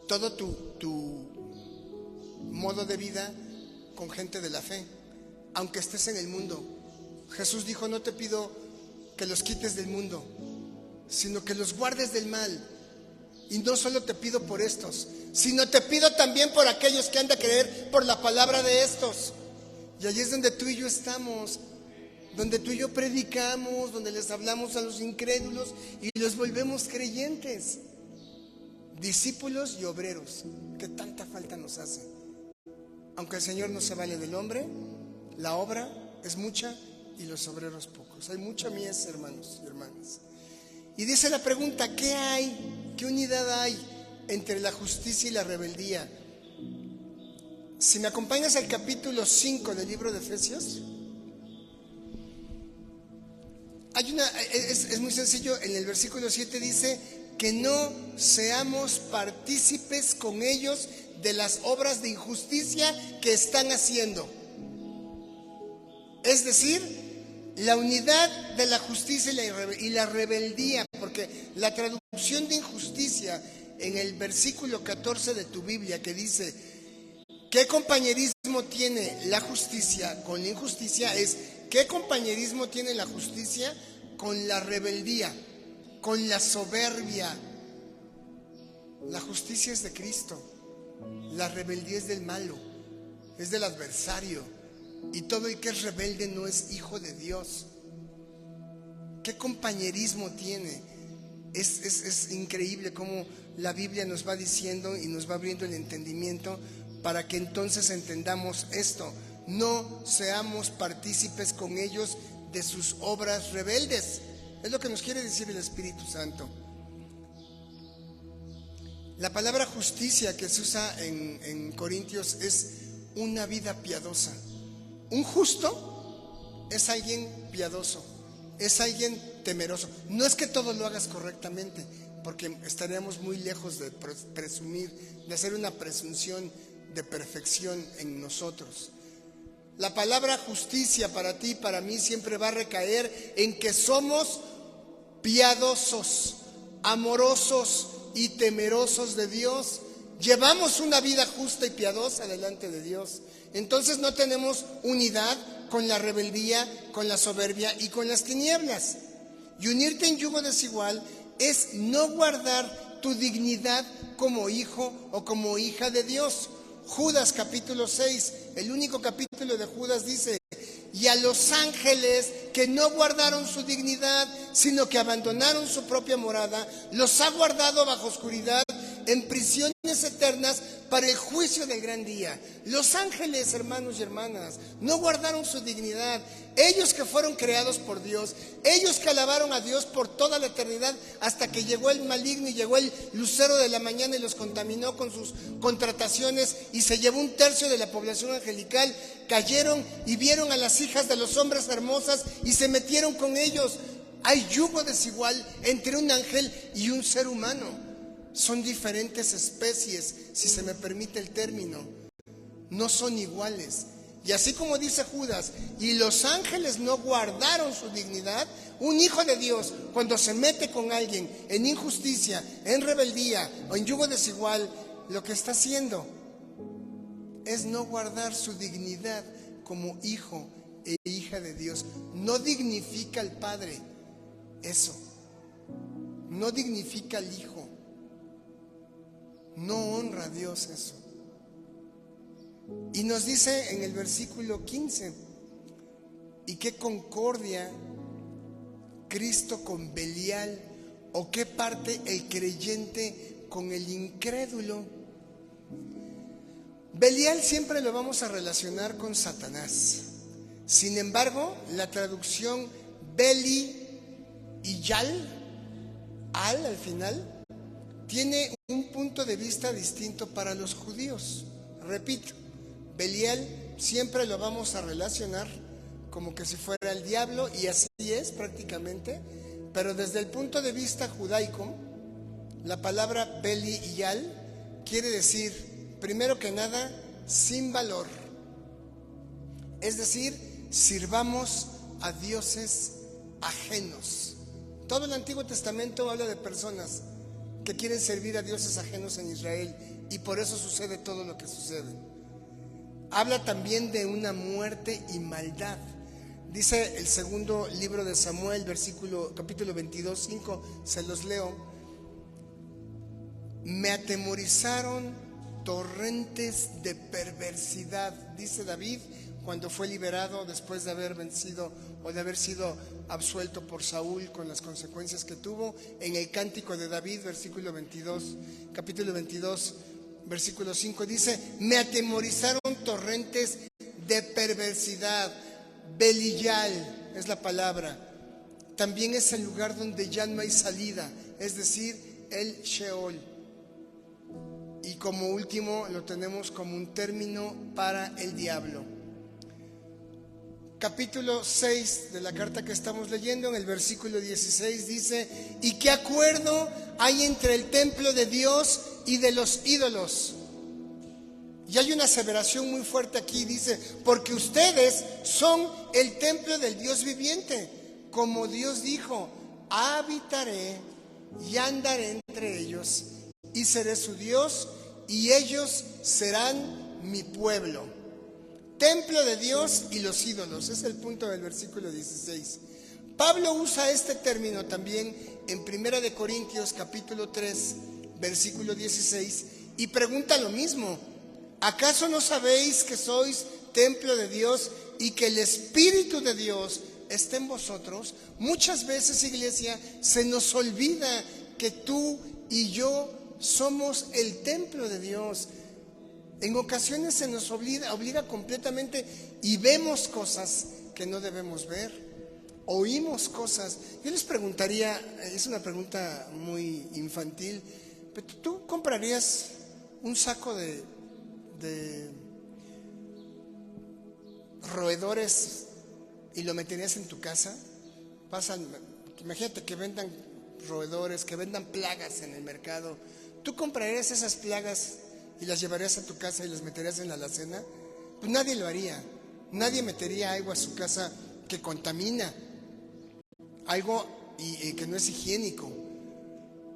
S1: todo tu modo de vida con gente de la fe, aunque estés en el mundo. Jesús dijo: no te pido que los quites del mundo, sino que los guardes del mal. Y no solo te pido por estos, sino te pido también por aquellos que han de creer por la palabra de estos. Y allí es donde tú y yo estamos, donde tú y yo predicamos, donde les hablamos a los incrédulos y los volvemos creyentes, discípulos y obreros, que tanta falta nos hace. Aunque el Señor no se vale del hombre, la obra es mucha y los obreros pocos. Hay mucha mies, hermanos y hermanas. Y dice la pregunta: ¿qué hay? ¿Qué unidad hay entre la justicia y la rebeldía? Si me acompañas al capítulo 5 del libro de Efesios, es muy sencillo. En el versículo 7 dice que no seamos partícipes con ellos de las obras de injusticia que están haciendo. Es decir, la unidad de la justicia y la rebeldía, porque la traducción de injusticia en el versículo 14 de tu Biblia, que dice: ¿qué compañerismo tiene la justicia con la injusticia? Es: ¿qué compañerismo tiene la justicia con la rebeldía, con la soberbia? La justicia es de Cristo, la rebeldía es del malo, es del adversario. Y todo el que es rebelde no es hijo de Dios. ¿Qué compañerismo tiene? Es increíble cómo la Biblia nos va diciendo y nos va abriendo el entendimiento para que entonces entendamos esto. No seamos partícipes con ellos de sus obras rebeldes. Es lo que nos quiere decir el Espíritu Santo. La palabra justicia que se usa en Corintios es una vida piadosa. Un justo es alguien piadoso, es alguien temeroso. No es que todo lo hagas correctamente, porque estaríamos muy lejos de presumir, de hacer una presunción de perfección en nosotros. La palabra justicia para ti y para mí siempre va a recaer en que somos piadosos, amorosos y temerosos de Dios. Llevamos una vida justa y piadosa delante de Dios. Entonces no tenemos unidad con la rebeldía, con la soberbia y con las tinieblas. Y unirte en yugo desigual es no guardar tu dignidad como hijo o como hija de Dios. Judas capítulo 6, el único capítulo de Judas dice: y a los ángeles que no guardaron su dignidad, sino que abandonaron su propia morada, los ha guardado bajo oscuridad en prisiones eternas para el juicio del gran día. Los ángeles, hermanos y hermanas, no guardaron su dignidad. Ellos que fueron creados por Dios, ellos que alabaron a Dios por toda la eternidad, hasta que llegó el maligno y llegó el lucero de la mañana y los contaminó con sus contrataciones y se llevó un tercio de la población angelical. Cayeron y vieron a las hijas de los hombres hermosas y se metieron con ellos. Hay yugo desigual entre un ángel y un ser humano. Son diferentes especies, si se me permite el término. No son iguales. Y así como dice Judas, y los ángeles no guardaron su dignidad, un hijo de Dios, cuando se mete con alguien en injusticia, en rebeldía o en yugo desigual, lo que está haciendo es no guardar su dignidad como hijo e hija de Dios. No dignifica al Padre eso, no dignifica al Hijo, no honra a Dios eso. Y nos dice en el versículo 15, ¿y qué concordia Cristo con Belial? ¿O qué parte el creyente con el incrédulo? Belial siempre lo vamos a relacionar con Satanás. Sin embargo, la traducción Beli y Yal, al final, tiene un punto de vista distinto para los judíos. Repito, Belial siempre lo vamos a relacionar como que si fuera el diablo, y así es prácticamente, pero desde el punto de vista judaico, la palabra Beli y Yal quiere decir, primero que nada, sin valor. Es decir, sirvamos a dioses ajenos. Todo el Antiguo Testamento habla de personas que quieren servir a dioses ajenos en Israel, y por eso sucede todo lo que sucede. Habla también de una muerte y maldad. Dice el segundo libro de Samuel, capítulo 22, 5, se los leo. Me atemorizaron torrentes de perversidad, dice David, cuando fue liberado después de haber vencido o de haber sido absuelto por Saúl con las consecuencias que tuvo. En el Cántico de David, capítulo 22, versículo 5, dice: me atemorizaron torrentes de perversidad. Belial es la palabra. También es el lugar donde ya no hay salida, es decir, el Sheol. Y como último lo tenemos como un término para el diablo. Capítulo 6 de la carta que estamos leyendo, en el versículo 16 dice: ¿y qué acuerdo hay entre el templo de Dios y de los ídolos? Y hay una aseveración muy fuerte aquí, dice: porque ustedes son el templo del Dios viviente, como Dios dijo: habitaré y andaré entre ellos, y seré su Dios, y ellos serán mi pueblo. Templo de Dios y los ídolos, es el punto del versículo 16. Pablo usa este término también en 1 de Corintios capítulo 3, versículo 16, y pregunta lo mismo: ¿acaso no sabéis que sois templo de Dios y que el Espíritu de Dios está en vosotros? Muchas veces, iglesia, se nos olvida que tú y yo somos el templo de Dios. En ocasiones se nos obliga completamente y vemos cosas que no debemos ver, oímos cosas. Yo les preguntaría, es una pregunta muy infantil, pero ¿tú comprarías un saco de roedores y lo meterías en tu casa? Imagínate que vendan roedores, que vendan plagas en el mercado. ¿Tú comprarías esas plagas y las llevarías a tu casa y las meterías en la alacena? Pues nadie lo haría. Nadie metería algo a su casa que contamina, algo y que no es higiénico.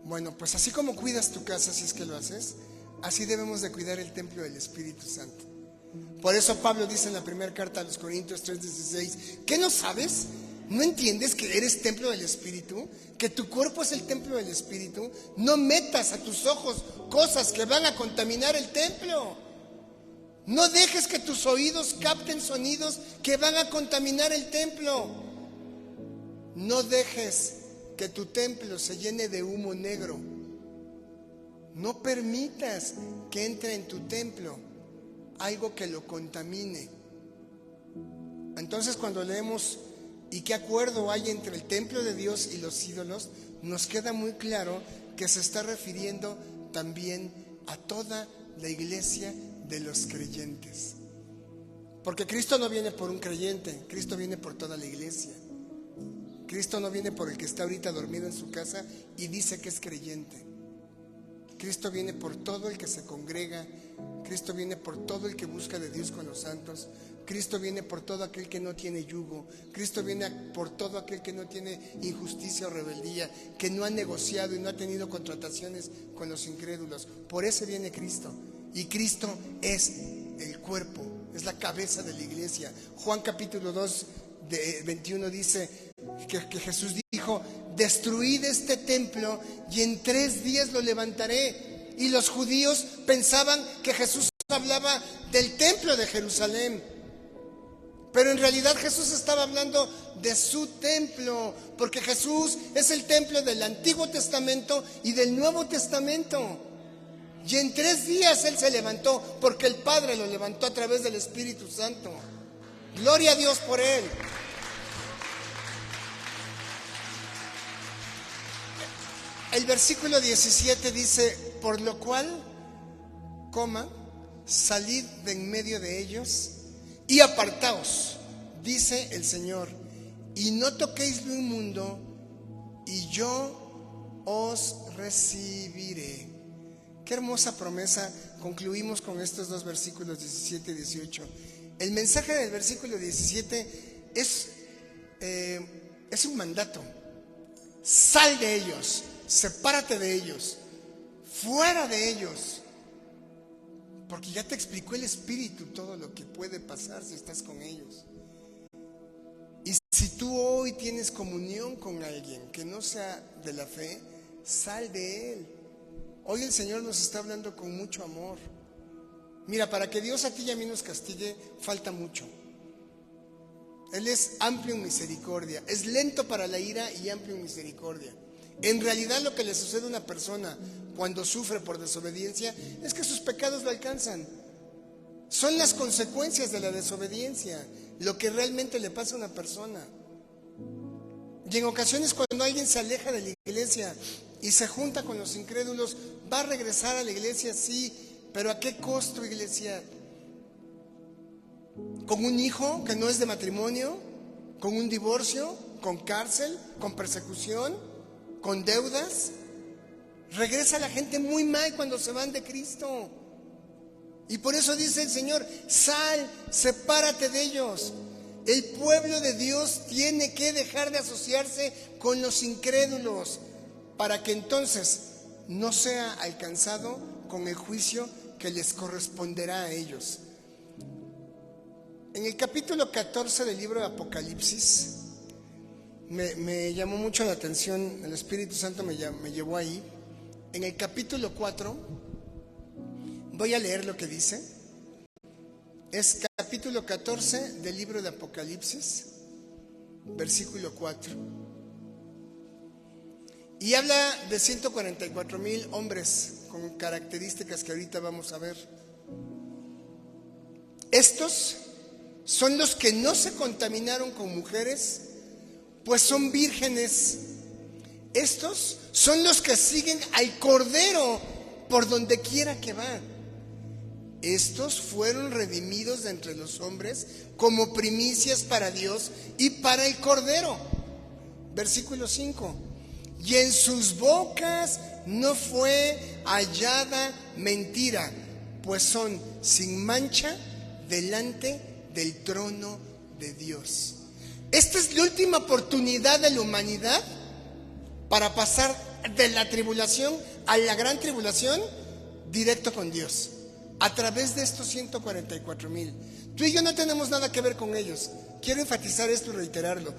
S1: Bueno, pues así como cuidas tu casa, si es que lo haces, así debemos de cuidar el templo del Espíritu Santo. Por eso Pablo dice en la primera carta a los Corintios 3:16, ¿qué no sabes? ¿No entiendes que eres templo del Espíritu? ¿Que tu cuerpo es el templo del Espíritu? No metas a tus ojos cosas que van a contaminar el templo. No dejes que tus oídos capten sonidos que van a contaminar el templo. No dejes que tu templo se llene de humo negro. No permitas que entre en tu templo algo que lo contamine. Entonces, cuando leemos ¿y qué acuerdo hay entre el templo de Dios y los ídolos?, nos queda muy claro que se está refiriendo también a toda la iglesia de los creyentes. Porque Cristo no viene por un creyente, Cristo viene por toda la iglesia. Cristo no viene por el que está ahorita dormido en su casa y dice que es creyente. Cristo viene por todo el que se congrega. Cristo viene por todo el que busca de Dios con los santos. Cristo viene por todo aquel que no tiene yugo. Cristo viene por todo aquel que no tiene injusticia o rebeldía, que no ha negociado y no ha tenido contrataciones con los incrédulos. Por eso viene Cristo. Y Cristo es el cuerpo, es la cabeza de la iglesia. Juan capítulo 2, 21 dice que Jesús dijo: destruid este templo y en 3 días lo levantaré. Y los judíos pensaban que Jesús hablaba del templo de Jerusalén, pero en realidad Jesús estaba hablando de su templo, porque Jesús es el templo del Antiguo Testamento y del Nuevo Testamento. Y en 3 días Él se levantó, porque el Padre lo levantó a través del Espíritu Santo. Gloria a Dios por Él. El versículo 17 dice: por lo cual, salid de en medio de ellos y apartaos, dice el Señor, y no toquéis lo inmundo, y yo os recibiré. Qué hermosa promesa. Concluimos con estos 2 versículos 17 y 18. El mensaje del versículo 17 es un mandato. Sal de ellos, sepárate de ellos, fuera de ellos, porque ya te explicó el Espíritu todo lo que puede pasar si estás con ellos. Y si tú hoy tienes comunión con alguien que no sea de la fe, sal de él. Hoy el Señor nos está hablando con mucho amor. Mira, para que Dios a ti y a mí nos castigue, falta mucho. Él es amplio en misericordia, es lento para la ira y amplio en misericordia. En realidad, lo que le sucede a una persona cuando sufre por desobediencia es que sus pecados lo alcanzan. Son las consecuencias de la desobediencia lo que realmente le pasa a una persona. Y en ocasiones, cuando alguien se aleja de la iglesia y se junta con los incrédulos, va a regresar a la iglesia, sí, pero ¿a qué costo, iglesia? ¿Con un hijo que no es de matrimonio? ¿Con un divorcio? ¿Con cárcel? ¿Con persecución? ¿Con deudas? Regresa la gente muy mal cuando se van de Cristo. Y por eso dice el Señor: sal, sepárate de ellos. El pueblo de Dios tiene que dejar de asociarse con los incrédulos, para que entonces no sea alcanzado con el juicio que les corresponderá a ellos. En el capítulo 14 del libro de Apocalipsis me llamó mucho la atención, el Espíritu Santo me llevó ahí. En el capítulo 4 voy a leer lo que dice. Es capítulo 14 del libro de Apocalipsis, versículo 4. Y habla de 144,000 hombres con características que ahorita vamos a ver. Estos son los que no se contaminaron con mujeres, pues son vírgenes. Estos son los que siguen al Cordero por donde quiera que va. Estos fueron redimidos de entre los hombres como primicias para Dios y para el Cordero. Versículo 5. Y en sus bocas no fue hallada mentira, pues son sin mancha delante del trono de Dios. Esta es la última oportunidad de la humanidad para pasar de la tribulación a la gran tribulación directo con Dios, a través de estos 144,000. Tú y yo no tenemos nada que ver con ellos. Quiero enfatizar esto y reiterarlo.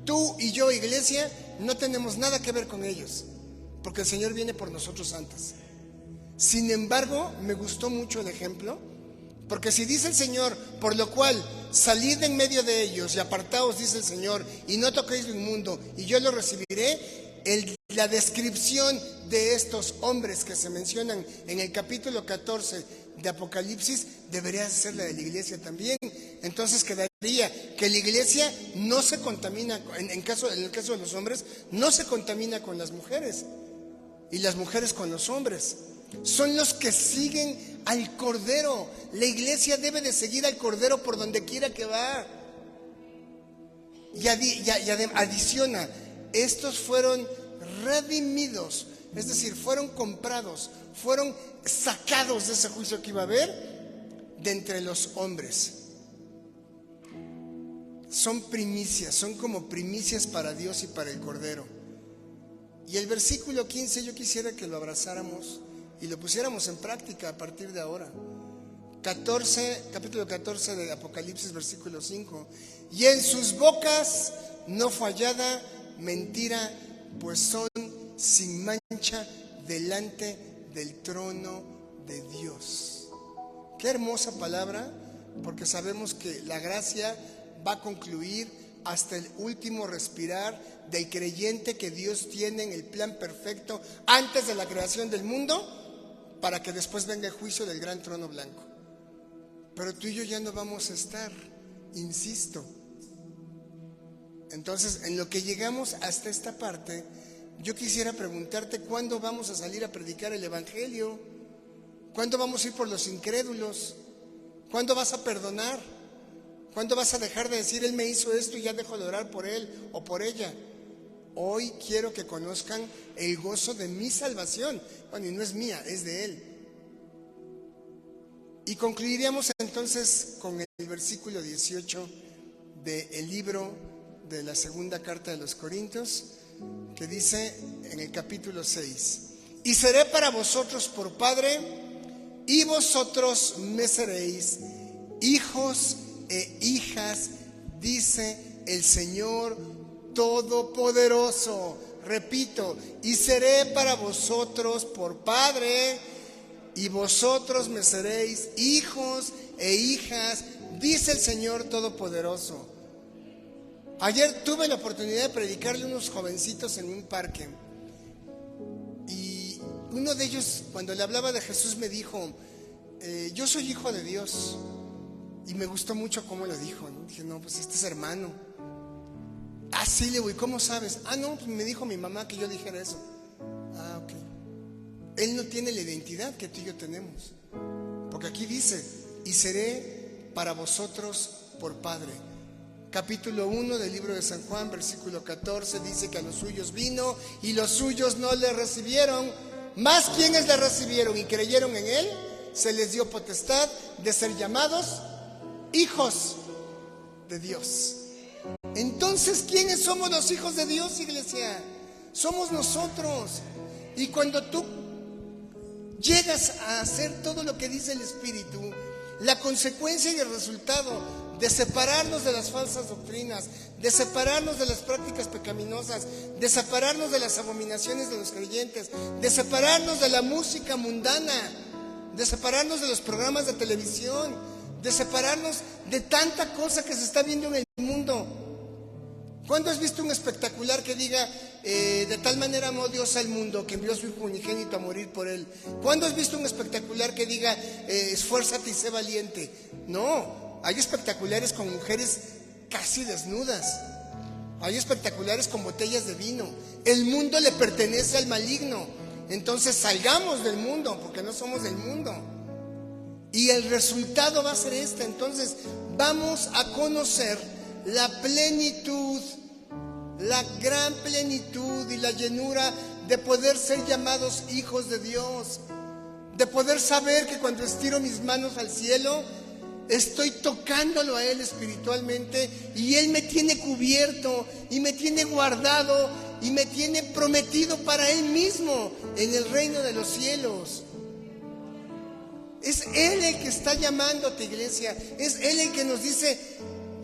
S1: Tú y yo, iglesia, no tenemos nada que ver con ellos, porque el Señor viene por nosotros antes. Sin embargo, me gustó mucho el ejemplo, porque si dice el Señor: por lo cual salid en medio de ellos y apartaos, dice el Señor, y no toquéis lo inmundo, y yo lo recibiré. El la descripción de estos hombres que se mencionan en el capítulo 14 de Apocalipsis debería ser la de la iglesia también. Entonces quedaría que la iglesia no se contamina, en el caso de los hombres, no se contamina con las mujeres y las mujeres con los hombres. Son los que siguen al Cordero. La iglesia debe de seguir al Cordero por donde quiera que va. Y adiciona, estos fueron redimidos, es decir, fueron comprados, fueron sacados de ese juicio que iba a haber de entre los hombres. Son primicias, son como primicias para Dios y para el Cordero. Y el versículo 15 yo quisiera que lo abrazáramos y lo pusiéramos en práctica a partir de ahora. Capítulo 14 de Apocalipsis, versículo 5. Y en sus bocas no fue hallada mentira, pues son sin mancha delante del trono de Dios. Qué hermosa palabra, porque sabemos que la gracia va a concluir hasta el último respirar del creyente que Dios tiene en el plan perfecto antes de la creación del mundo, para que después venga el juicio del gran trono blanco. Pero tú y yo ya no vamos a estar, insisto. Entonces, en lo que llegamos hasta esta parte, yo quisiera preguntarte, ¿cuándo vamos a salir a predicar el evangelio? ¿Cuándo vamos a ir por los incrédulos? ¿Cuándo vas a perdonar? ¿Cuándo vas a dejar de decir, él me hizo esto y ya dejo de orar por él o por ella? Hoy quiero que conozcan el gozo de mi salvación. Bueno, y no es mía, es de él. Y concluiríamos entonces con el versículo 18 del libro de la segunda carta de los Corintios, que dice en el capítulo 6: y seré para vosotros por padre, y vosotros me seréis hijos e hijas, dice el Señor Todopoderoso. Repito, y seré para vosotros por padre, y vosotros me seréis hijos e hijas, dice el Señor Todopoderoso. Ayer tuve la oportunidad de predicarle a unos jovencitos en un parque, y uno de ellos, cuando le hablaba de Jesús, me dijo, yo soy hijo de Dios. Y me gustó mucho cómo lo dijo, ¿no? Dije, no, pues este es hermano. Ah, sí, le voy, ¿cómo sabes? Ah, no, pues me dijo mi mamá que yo dijera eso. Ah, ok. Él no tiene la identidad que tú y yo tenemos, porque aquí dice, y seré para vosotros por padre. Capítulo 1 del libro de San Juan, versículo 14, dice que a los suyos vino y los suyos no le recibieron, mas quienes le recibieron y creyeron en él, se les dio potestad de ser llamados hijos de Dios. Entonces, ¿quiénes somos los hijos de Dios, iglesia? Somos nosotros. Y cuando tú llegas a hacer todo lo que dice el Espíritu, la consecuencia y el resultado de separarnos de las falsas doctrinas, de separarnos de las prácticas pecaminosas, de separarnos de las abominaciones de los creyentes, de separarnos de la música mundana, de separarnos de los programas de televisión, de separarnos de tanta cosa que se está viendo en el mundo. ¿Cuándo has visto un espectacular que diga, de tal manera amó Dios al mundo que envió a su Hijo unigénito a morir por él? ¿Cuándo has visto un espectacular que diga, esfuérzate y sé valiente? No, hay espectaculares con mujeres casi desnudas, hay espectaculares con botellas de vino. El mundo le pertenece al maligno. Entonces salgamos del mundo, porque no somos del mundo. Y el resultado va a ser este. Entonces vamos a conocer la plenitud, la gran plenitud y la llenura de poder ser llamados hijos de Dios, de poder saber que cuando estiro mis manos al cielo, estoy tocándolo a Él espiritualmente, y Él me tiene cubierto y me tiene guardado y me tiene prometido para Él mismo en el reino de los cielos. Es Él el que está llamándote, iglesia. Es Él el que nos dice,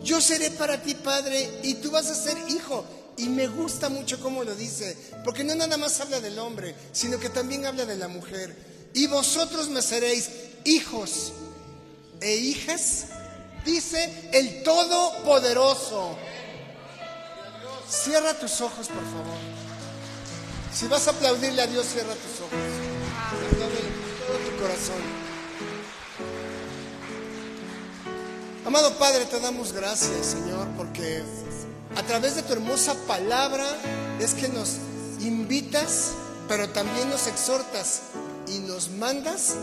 S1: yo seré para ti padre y tú vas a ser hijo. Y me gusta mucho cómo lo dice, porque no nada más habla del hombre, sino que también habla de la mujer. Y vosotros me seréis hijos e hijas, dice el Todopoderoso. Cierra tus ojos, por favor. Si vas a aplaudirle a Dios, cierra tus ojos. Apláudele con todo tu corazón. Amado Padre, te damos gracias, Señor, porque a través de tu hermosa palabra es que nos invitas, pero también nos exhortas y nos mandas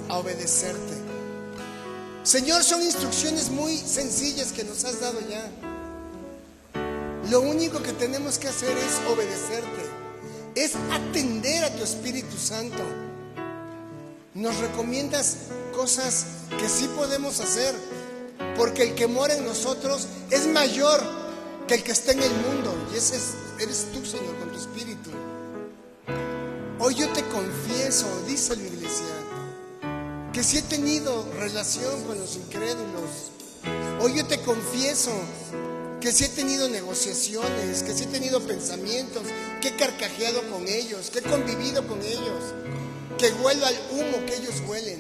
S1: a obedecerte. Señor, son instrucciones muy sencillas que nos has dado ya. Lo único que tenemos que hacer es obedecerte, es atender a tu Espíritu Santo. Nos recomiendas cosas que sí podemos hacer, porque el que mora en nosotros es mayor que el que está en el mundo, y ese eres tú, Señor, con tu Espíritu. Hoy yo te confieso, dice la iglesia, que sí he tenido relación con los incrédulos. Hoy yo te confieso que sí he tenido negociaciones, que sí he tenido pensamientos, que he carcajeado con ellos, que he convivido con ellos, que huelo al humo que ellos huelen.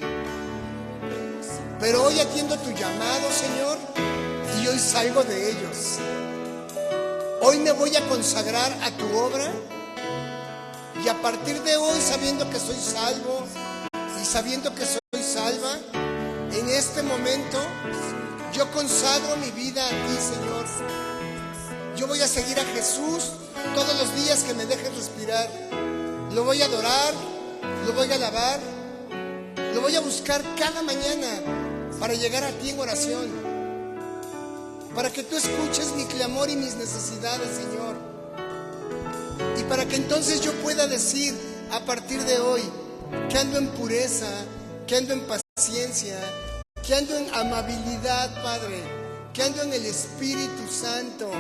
S1: Pero hoy atiendo tu llamado, Señor, y hoy salgo de ellos. Hoy me voy a consagrar a tu obra, y a partir de hoy, sabiendo que soy salvo y sabiendo que soy salva, en este momento yo consagro mi vida a ti, Señor. Yo voy a seguir a Jesús todos los días que me dejes respirar. Lo voy a adorar, lo voy a alabar, lo voy a buscar cada mañana para llegar a ti en oración, para que tú escuches mi clamor y mis necesidades, Señor, y para que entonces yo pueda decir a partir de hoy que ando en pureza, que ando en paciencia, que ando en amabilidad, Padre, que ando en el Espíritu Santo,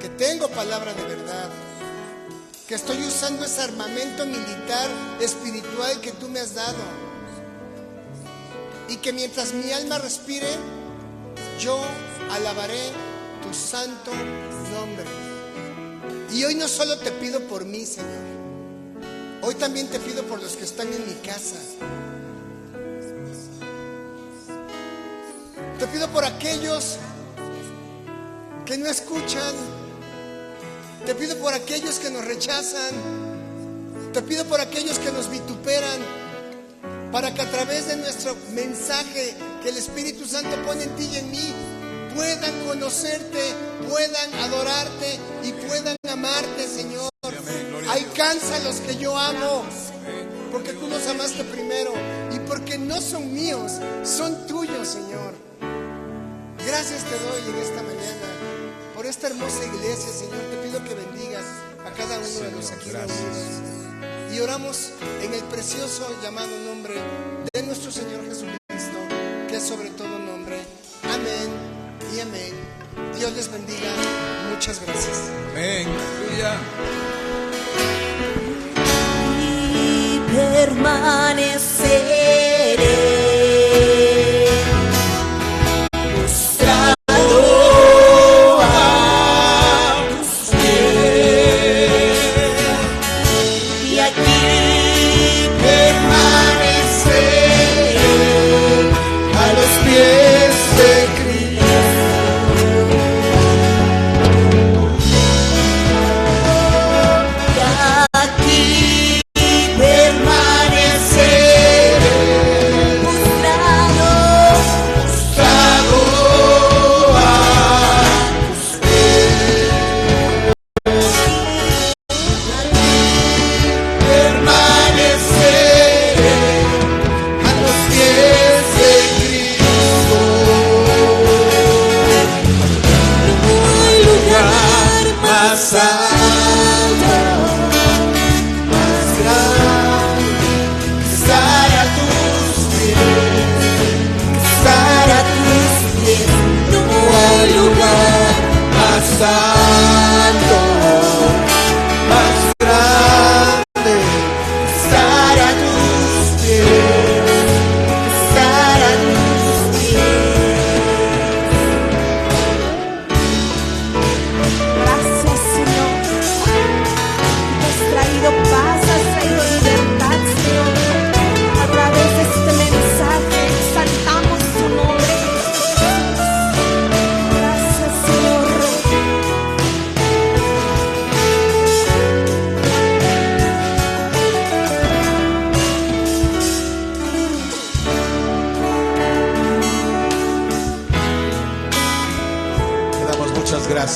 S1: que tengo palabra de verdad, que estoy usando ese armamento militar espiritual que tú me has dado, y que mientras mi alma respire, yo alabaré tu santo nombre. Y hoy no solo te pido por mí, Señor, hoy también te pido por los que están en mi casa. Te pido por aquellos que no escuchan. Te pido por aquellos que nos rechazan. Te pido por aquellos que nos vituperan, para que a través de nuestro mensaje que el Espíritu Santo pone en ti y en mí, puedan conocerte, puedan adorarte y puedan amarte, Señor. Alcanza a los que yo amo, porque tú los amaste primero y porque no son míos, son tuyos, Señor. Gracias te doy en esta mañana por esta hermosa iglesia, Señor. Te pido que bendigas a cada uno de los aquí reunidos. Y oramos en el precioso llamado nombre de nuestro Señor Jesucristo, que es sobre todo nombre. Amén y amén. Dios les bendiga. Muchas gracias.
S2: Amén. Aleluya.
S3: Y permaneceré postrado a tus pies, y aquí permaneceré a los pies de Cristo. Y aquí permaneceré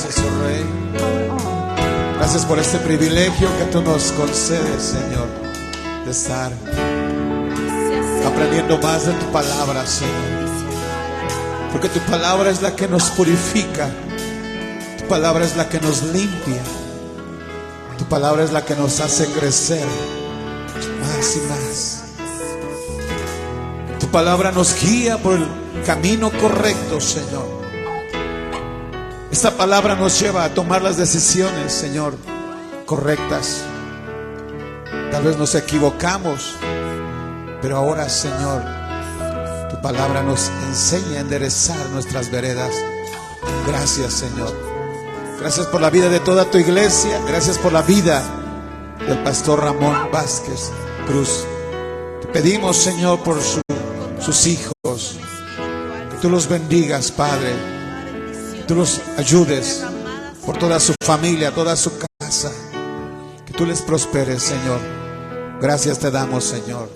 S2: Gracias, oh Rey. Gracias por este privilegio que tú nos concedes, Señor, de estar aprendiendo más de tu palabra, Señor. Porque tu palabra es la que nos purifica. Tu palabra es la que nos limpia. Tu palabra es la que nos hace crecer más y más. Tu palabra nos guía por el camino correcto, Señor. Esta palabra nos lleva a tomar las decisiones, Señor, correctas. Tal vez nos equivocamos, pero ahora, Señor, tu palabra nos enseña a enderezar nuestras veredas. Gracias, Señor. Gracias por la vida de toda tu iglesia. Gracias por la vida del pastor Ramón Vázquez Cruz. Te pedimos, Señor, por sus hijos, que tú los bendigas, Padre. Que tú los ayudes, por toda su familia, toda su casa. Que tú les prosperes, Señor. Gracias te damos, Señor.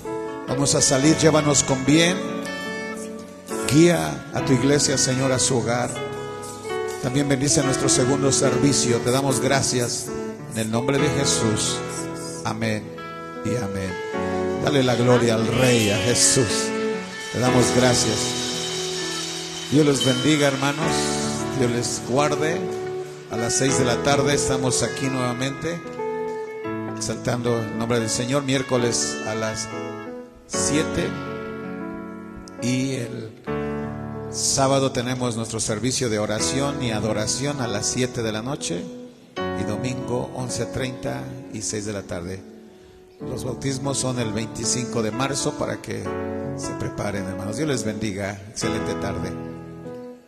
S2: Vamos a salir, llévanos con bien. Guía a tu iglesia, Señor, a su hogar. También bendice nuestro segundo servicio. Te damos gracias en el nombre de Jesús. Amén y amén. Dale la gloria al Rey, a Jesús. Te damos gracias. Dios les bendiga, hermanos. Dios les guarde. A las 6 de la tarde estamos aquí nuevamente, exaltando el nombre del Señor. Miércoles a las 7. Y el sábado tenemos nuestro servicio de oración y adoración a las 7 de la noche. Y domingo 11:30 y 6 de la tarde. Los bautismos son el 25 de marzo para que se preparen, hermanos. Dios les bendiga. Excelente tarde.